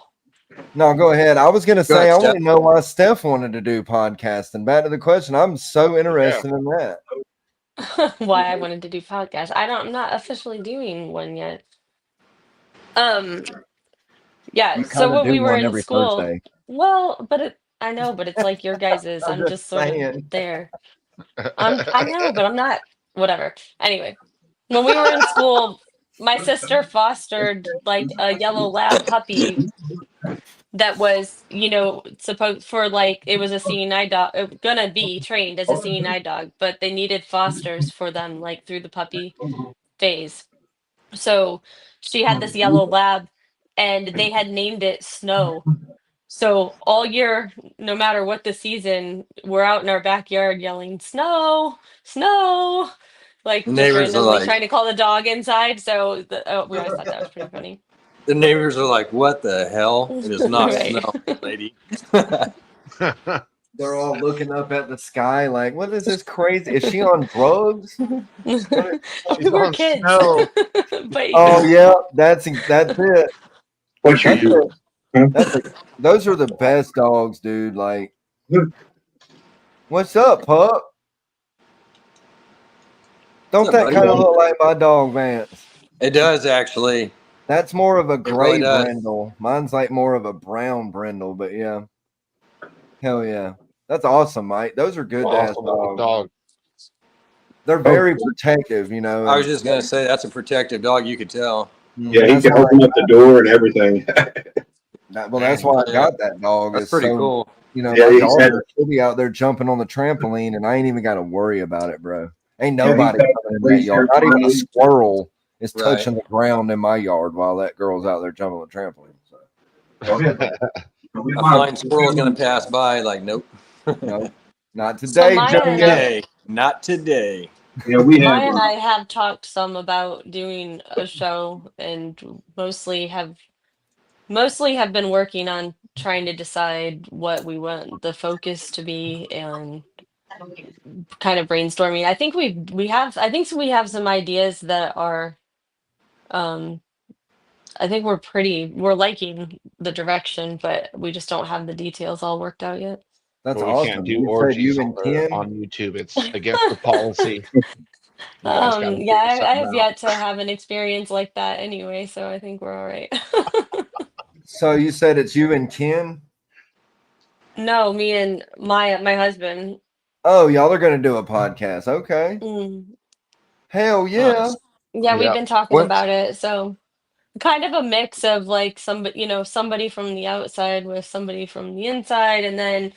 [SPEAKER 3] no. Go ahead. I was gonna
[SPEAKER 5] Go
[SPEAKER 3] say
[SPEAKER 5] ahead,
[SPEAKER 3] I
[SPEAKER 5] Steph.
[SPEAKER 3] want to know why Steph wanted to do podcasting. Back to the question. I'm so interested in that.
[SPEAKER 4] why I wanted to do podcasts. I'm not officially doing one yet. Um, yeah,
[SPEAKER 3] You
[SPEAKER 4] so
[SPEAKER 3] kind of
[SPEAKER 4] when
[SPEAKER 3] do
[SPEAKER 4] we were
[SPEAKER 3] one
[SPEAKER 4] in
[SPEAKER 3] every
[SPEAKER 4] school,
[SPEAKER 3] Thursday.
[SPEAKER 4] well, I know, but it's like your guys's.
[SPEAKER 3] I'm
[SPEAKER 4] I'm
[SPEAKER 3] just
[SPEAKER 4] just sort of
[SPEAKER 3] saying.
[SPEAKER 4] there. I know, but I'm not whatever. Anyway, when we were in school, my sister fostered like a yellow lab puppy that was, supposed for like it was a seeing eye dog, gonna be trained as a seeing eye dog, but they needed fosters for them like through the puppy phase. So she had this yellow lab and they had named it Snow. So all year, no matter what the season, we're out in our backyard yelling, Snow, Snow, like
[SPEAKER 5] The
[SPEAKER 4] just
[SPEAKER 5] neighbors are
[SPEAKER 4] randomly
[SPEAKER 5] like,
[SPEAKER 4] trying to call the dog inside. So we always thought that was pretty funny.
[SPEAKER 5] what the hell? It is not
[SPEAKER 4] Right.
[SPEAKER 5] snow, lady.
[SPEAKER 3] They're all looking up at the sky like, what is this crazy? Is she on drugs?
[SPEAKER 4] We
[SPEAKER 1] She's
[SPEAKER 4] were
[SPEAKER 1] on
[SPEAKER 4] kids.
[SPEAKER 1] snow.
[SPEAKER 4] But
[SPEAKER 3] Oh yeah, that's it.
[SPEAKER 2] What's your
[SPEAKER 3] That's
[SPEAKER 2] deal?
[SPEAKER 3] those are the best dogs, dude. Like, what's up, pup? Don't
[SPEAKER 5] What's up,
[SPEAKER 3] that
[SPEAKER 5] buddy?
[SPEAKER 3] kind of look like my dog, Vance?
[SPEAKER 5] It does actually.
[SPEAKER 3] That's more of a
[SPEAKER 5] really
[SPEAKER 3] gray
[SPEAKER 5] does.
[SPEAKER 3] brindle. Mine's like more of a brown brindle, but yeah. Hell yeah. That's awesome, Mike. Those are good ass
[SPEAKER 1] Awesome looking
[SPEAKER 3] dogs.
[SPEAKER 1] dog.
[SPEAKER 3] They're very protective, you know.
[SPEAKER 5] I was
[SPEAKER 3] and-
[SPEAKER 5] just gonna say that's a protective dog. You could tell.
[SPEAKER 2] Yeah, he
[SPEAKER 3] that's
[SPEAKER 2] can
[SPEAKER 3] why
[SPEAKER 2] open up the door and everything.
[SPEAKER 3] that's why I got that dog.
[SPEAKER 5] That's
[SPEAKER 3] It's
[SPEAKER 5] pretty
[SPEAKER 3] so,
[SPEAKER 5] cool.
[SPEAKER 3] You know,
[SPEAKER 2] Yeah,
[SPEAKER 3] my
[SPEAKER 2] he
[SPEAKER 3] daughter
[SPEAKER 2] said-
[SPEAKER 3] she'll be out there jumping on the trampoline, and I ain't even got to worry about it, bro. Ain't
[SPEAKER 2] Yeah, he
[SPEAKER 3] nobody
[SPEAKER 2] said-
[SPEAKER 3] coming in that yard. Not even a squirrel is
[SPEAKER 5] Right.
[SPEAKER 3] touching the ground in my yard while that girl's out there jumping on the trampoline. So,
[SPEAKER 5] A flying squirrel's gonna pass by. Like, nope.
[SPEAKER 3] no, not
[SPEAKER 4] So
[SPEAKER 3] today,
[SPEAKER 4] Maya and
[SPEAKER 3] Junior.
[SPEAKER 5] Today, not today.
[SPEAKER 2] Yeah, we have.
[SPEAKER 4] Maya and I have talked some about doing a show and mostly have been working on trying to decide what we want the focus to be and kind of brainstorming. I think we have some ideas that are um I think we're liking the direction, but we just don't have the details all worked out yet.
[SPEAKER 3] That's
[SPEAKER 1] But we
[SPEAKER 3] awesome.
[SPEAKER 1] can't do
[SPEAKER 3] You said
[SPEAKER 1] orgies
[SPEAKER 3] you and Ken.
[SPEAKER 1] on YouTube. It's against the policy. You guys gotta
[SPEAKER 4] Yeah,
[SPEAKER 1] figure
[SPEAKER 4] I
[SPEAKER 1] something
[SPEAKER 4] have
[SPEAKER 1] out.
[SPEAKER 4] yet to have an experience like that anyway, so I think we're all right.
[SPEAKER 3] So you said it's you and Ken.
[SPEAKER 4] No, me and my husband.
[SPEAKER 3] Oh, y'all are gonna do a podcast. Okay.
[SPEAKER 4] Mm.
[SPEAKER 3] Hell yeah.
[SPEAKER 5] Nice.
[SPEAKER 4] Yeah, we've
[SPEAKER 1] Yeah.
[SPEAKER 4] been talking
[SPEAKER 3] What?
[SPEAKER 4] about it. So kind of a mix of like somebody from the outside with somebody from the inside, and then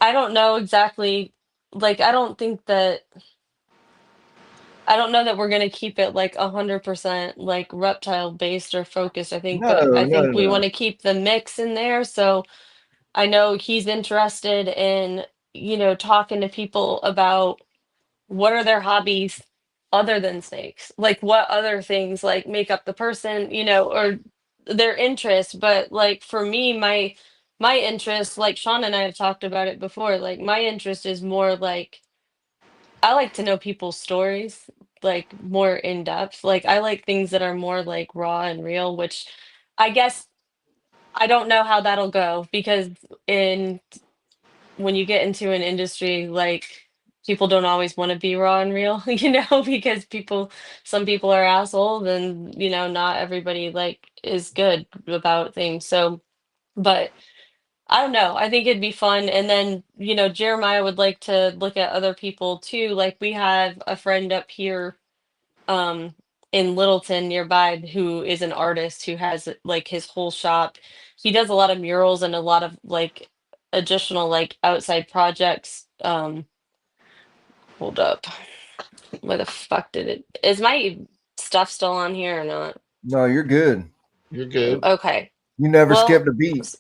[SPEAKER 4] I don't know exactly, like I don't know that we're gonna keep it like 100% like reptile based or focused. But I think we
[SPEAKER 3] No.
[SPEAKER 4] want to keep the mix in there. So I know he's interested in, talking to people about what are their hobbies other than snakes? Like what other things like make up the person, or their interests. But like for me, my interest, like Sean and I have talked about it before, like my interest is more like I like to know people's stories like more in depth. Like I like things that are more like raw and real, which I guess I don't know how that'll go because in when you get into an industry like people don't always want to be raw and real, because some people are assholes and not everybody like is good about things. So, but I don't know. I think it'd be fun. And then, Jeremiah would like to look at other people too. Like we have a friend up here um in Littleton nearby who is an artist who has like his whole shop. He does a lot of murals and a lot of like additional like outside projects. Hold up. Where the fuck did it? Is my stuff still on here or not?
[SPEAKER 3] No, you're good.
[SPEAKER 1] You're good.
[SPEAKER 4] Okay.
[SPEAKER 3] You never skipped
[SPEAKER 4] Well,
[SPEAKER 3] a beat.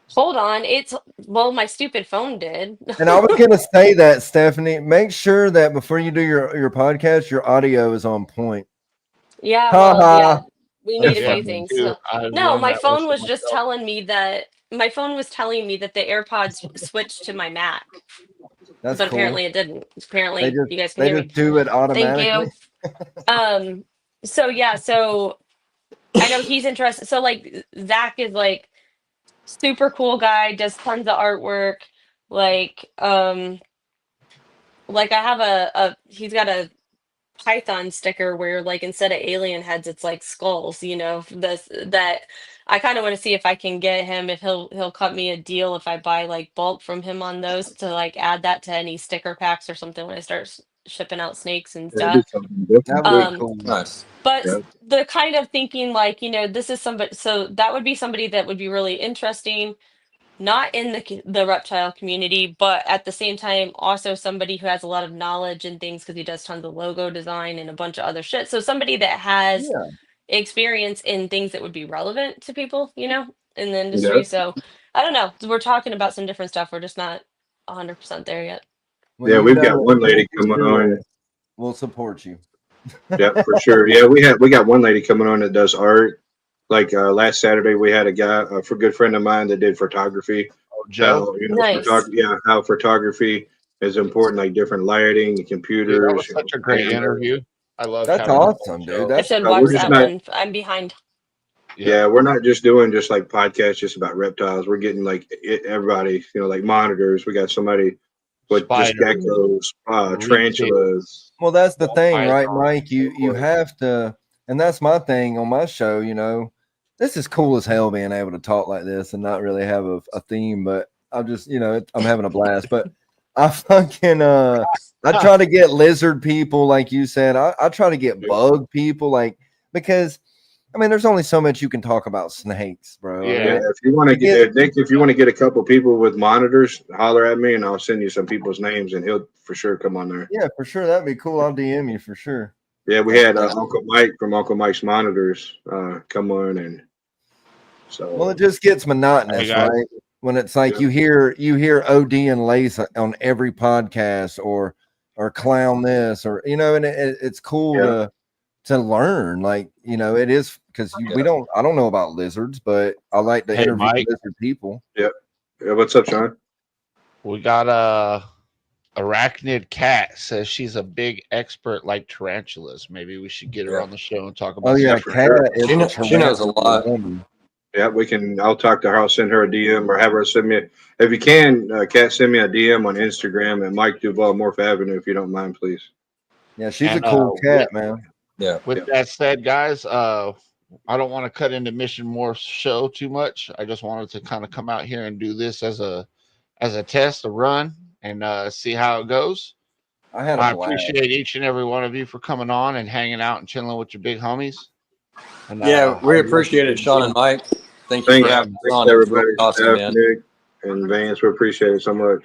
[SPEAKER 4] hold on. Well, my stupid phone did.
[SPEAKER 3] And I was gonna say that, Stephanie, make sure that before you do your podcast, your audio is on point.
[SPEAKER 4] Yeah,
[SPEAKER 3] Ha
[SPEAKER 4] well,
[SPEAKER 3] ha.
[SPEAKER 4] yeah, we need
[SPEAKER 3] That's
[SPEAKER 4] a
[SPEAKER 1] Yeah,
[SPEAKER 4] few
[SPEAKER 3] funny.
[SPEAKER 1] me
[SPEAKER 4] things.
[SPEAKER 1] too.
[SPEAKER 4] So,
[SPEAKER 1] I've
[SPEAKER 4] no,
[SPEAKER 1] learned
[SPEAKER 4] my
[SPEAKER 1] that
[SPEAKER 4] phone
[SPEAKER 1] lesson
[SPEAKER 4] was just
[SPEAKER 1] myself.
[SPEAKER 4] telling me that the AirPods switched to my Mac,
[SPEAKER 3] That's
[SPEAKER 4] but
[SPEAKER 3] cool.
[SPEAKER 4] apparently it didn't.
[SPEAKER 3] They
[SPEAKER 4] Apparently
[SPEAKER 3] just
[SPEAKER 4] you guys can
[SPEAKER 3] they
[SPEAKER 4] hear me.
[SPEAKER 3] just do it
[SPEAKER 4] Thank
[SPEAKER 3] automatically.
[SPEAKER 4] you. So yeah, so I know he's interested. So like Zach is like super cool guy, does tons of artwork. Like, like I have he's got a Python sticker where like instead of alien heads it's like skulls, this that I kind of want to see if I can get him if he'll cut me a deal if I buy like bulk from him on those to like add that to any sticker packs or something when I start shipping out snakes and
[SPEAKER 2] Yeah, do
[SPEAKER 4] stuff.
[SPEAKER 2] something
[SPEAKER 3] That
[SPEAKER 2] different.
[SPEAKER 3] would be
[SPEAKER 4] Um
[SPEAKER 3] cool.
[SPEAKER 5] Nice.
[SPEAKER 4] but
[SPEAKER 2] Yeah.
[SPEAKER 4] the kind of thinking like, this is somebody, so that would be somebody that would be really interesting, not in the reptile community, but at the same time, also somebody who has a lot of knowledge and things because he does tons of logo design and a bunch of other shit. So somebody that has
[SPEAKER 3] Yeah.
[SPEAKER 4] experience in things that would be relevant to people, in the
[SPEAKER 2] Yeah.
[SPEAKER 4] industry. So I don't know. We're talking about some different stuff. We're just not 100% there yet.
[SPEAKER 3] When
[SPEAKER 2] Yeah,
[SPEAKER 3] you
[SPEAKER 2] we've got
[SPEAKER 3] know
[SPEAKER 2] one lady
[SPEAKER 3] for
[SPEAKER 2] coming on.
[SPEAKER 3] sure, we'll support you.
[SPEAKER 2] Yeah, for sure. Yeah, we got one lady coming on that does art. Like last Saturday, we had a guy, for a good friend of mine that did photography.
[SPEAKER 1] Oh, Joe,
[SPEAKER 2] How
[SPEAKER 4] Nice.
[SPEAKER 2] how photography is important, like different lighting,
[SPEAKER 1] dude, that
[SPEAKER 2] computers,
[SPEAKER 1] was such a great
[SPEAKER 2] cameras.
[SPEAKER 1] interview. I loved
[SPEAKER 3] That's
[SPEAKER 1] having him on
[SPEAKER 3] awesome,
[SPEAKER 1] the
[SPEAKER 3] dude.
[SPEAKER 1] show.
[SPEAKER 4] I
[SPEAKER 3] That's
[SPEAKER 4] should
[SPEAKER 2] We're
[SPEAKER 4] watch
[SPEAKER 2] just
[SPEAKER 4] that
[SPEAKER 2] not.
[SPEAKER 4] one. I'm behind.
[SPEAKER 1] Yep.
[SPEAKER 2] Yeah, we're not just doing just like podcasts just about reptiles. We're getting like everybody, like monitors. We got somebody with just
[SPEAKER 1] Spiders,
[SPEAKER 2] geckos, tarantulas.
[SPEAKER 1] leeches,
[SPEAKER 3] well, that's the
[SPEAKER 1] ball
[SPEAKER 3] thing, right,
[SPEAKER 1] pythons,
[SPEAKER 3] Mike? You
[SPEAKER 1] turquoise.
[SPEAKER 3] have to, and that's my thing on my show. This is cool as hell being able to talk like this and not really have a theme, but I'm just, I'm having a blast. But I fucking I try to get lizard people, like you said. I try to get bug people, like, because I mean, there's only so much you can talk about snakes, bro. I mean,
[SPEAKER 2] Yeah,
[SPEAKER 1] Yeah.
[SPEAKER 2] if you want to
[SPEAKER 3] it gets,
[SPEAKER 2] get Nick, if you want to get a couple people with monitors, holler at me and I'll send you some people's names and he'll for sure come on there.
[SPEAKER 3] yeah, for sure. That'd be cool. I'll DM you for sure.
[SPEAKER 2] Yeah, we
[SPEAKER 3] That's
[SPEAKER 2] had
[SPEAKER 3] cool.
[SPEAKER 2] Uncle Mike from Uncle Mike's Monitors come on, and
[SPEAKER 3] Well,
[SPEAKER 2] so
[SPEAKER 3] it just gets
[SPEAKER 1] Hey
[SPEAKER 3] monotonous,
[SPEAKER 1] guys,
[SPEAKER 3] right? When it's like
[SPEAKER 2] yeah,
[SPEAKER 3] you hear OD and Lace on every podcast or clown this or and it's cool
[SPEAKER 2] yeah,
[SPEAKER 3] to learn. Like, it is because
[SPEAKER 5] Yeah.
[SPEAKER 3] I don't know about lizards, but I like to
[SPEAKER 1] hey
[SPEAKER 3] interview
[SPEAKER 1] Mike,
[SPEAKER 3] lizard people.
[SPEAKER 2] yeah. Yeah, what's up, Sean?
[SPEAKER 1] we got a arachnid cat says she's a big expert like tarantulas. Maybe we should get her
[SPEAKER 5] Yeah.
[SPEAKER 1] on the show and talk
[SPEAKER 3] Oh
[SPEAKER 1] about
[SPEAKER 2] Yeah,
[SPEAKER 3] yeah,
[SPEAKER 1] some
[SPEAKER 2] for
[SPEAKER 3] Cat
[SPEAKER 2] sure.
[SPEAKER 3] is
[SPEAKER 5] She
[SPEAKER 3] a
[SPEAKER 5] she knows a
[SPEAKER 3] tarantula
[SPEAKER 5] lot.
[SPEAKER 3] woman.
[SPEAKER 2] Yeah, we can. I'll talk to her. I'll send her a DM or have her send me. If you can, Kat, send me a DM on Instagram at Mike Duval Morph Avenue, if you don't mind, please.
[SPEAKER 3] Yeah, she's a
[SPEAKER 1] and
[SPEAKER 3] cool
[SPEAKER 1] with
[SPEAKER 3] cat, man.
[SPEAKER 5] Yeah.
[SPEAKER 1] with
[SPEAKER 2] Yeah,
[SPEAKER 1] that said, guys, I don't want to cut into Mission Morph's show too much. I just wanted to kind of come out here and do this as a test, a run, and see how it goes.
[SPEAKER 3] I had a
[SPEAKER 1] I
[SPEAKER 3] blast.
[SPEAKER 1] appreciate each and every one of you for coming on and hanging out and chilling with your big homies. And
[SPEAKER 5] Yeah, we
[SPEAKER 1] I'd love
[SPEAKER 5] appreciate it, Sean and Mike. Thank you for
[SPEAKER 2] thanks,
[SPEAKER 1] yeah,
[SPEAKER 5] having us
[SPEAKER 2] thanks
[SPEAKER 5] on. It was really
[SPEAKER 2] everybody,
[SPEAKER 5] awesome,
[SPEAKER 2] Steph,
[SPEAKER 5] man.
[SPEAKER 2] Nick, and Vance. We appreciate it so much.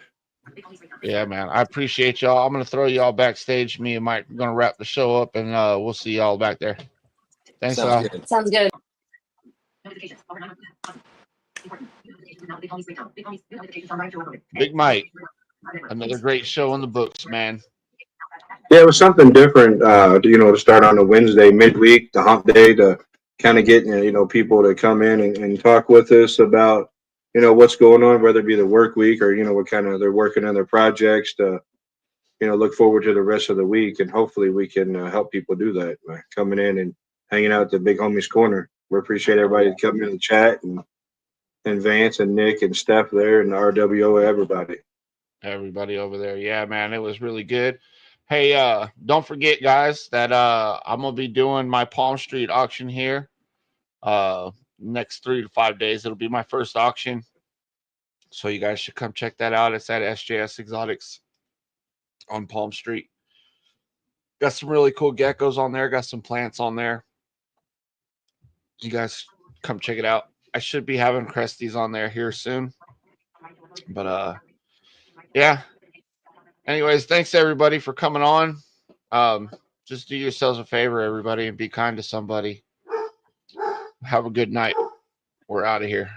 [SPEAKER 1] yeah, man. I appreciate y'all. I'm gonna throw y'all backstage. Me and Mike are gonna wrap the show up, and we'll see y'all back there. Thanks,
[SPEAKER 5] Sounds good.
[SPEAKER 4] Sounds good.
[SPEAKER 1] Big Mike. Another great show in the books, man.
[SPEAKER 2] Yeah, it was something different, to start on a Wednesday midweek, the hump day, to kind of get, people to come in and talk with us about, what's going on, whether it be the work week or, what kind of they're working on their projects, to look forward to the rest of the week, and hopefully we can help people do that by coming in and hanging out at the Big Homies Corner. We appreciate everybody coming in the chat, and Vance and Nick and Steph there, and RWO,
[SPEAKER 1] Everybody over there. Yeah, man, it was really good. Hey, don't forget, guys, that I'm gonna be doing my Palm Street auction here. Next 3 to 5 days, it'll be my first auction. So you guys should come check that out. It's at SJS Exotics on Palm Street. Got some really cool geckos on there. Got some plants on there. You guys come check it out. I should be having Cresties on there here soon. But yeah. Anyways, thanks everybody for coming on. Just do yourselves a favor, everybody, and be kind to somebody. Have a good night. We're out of here.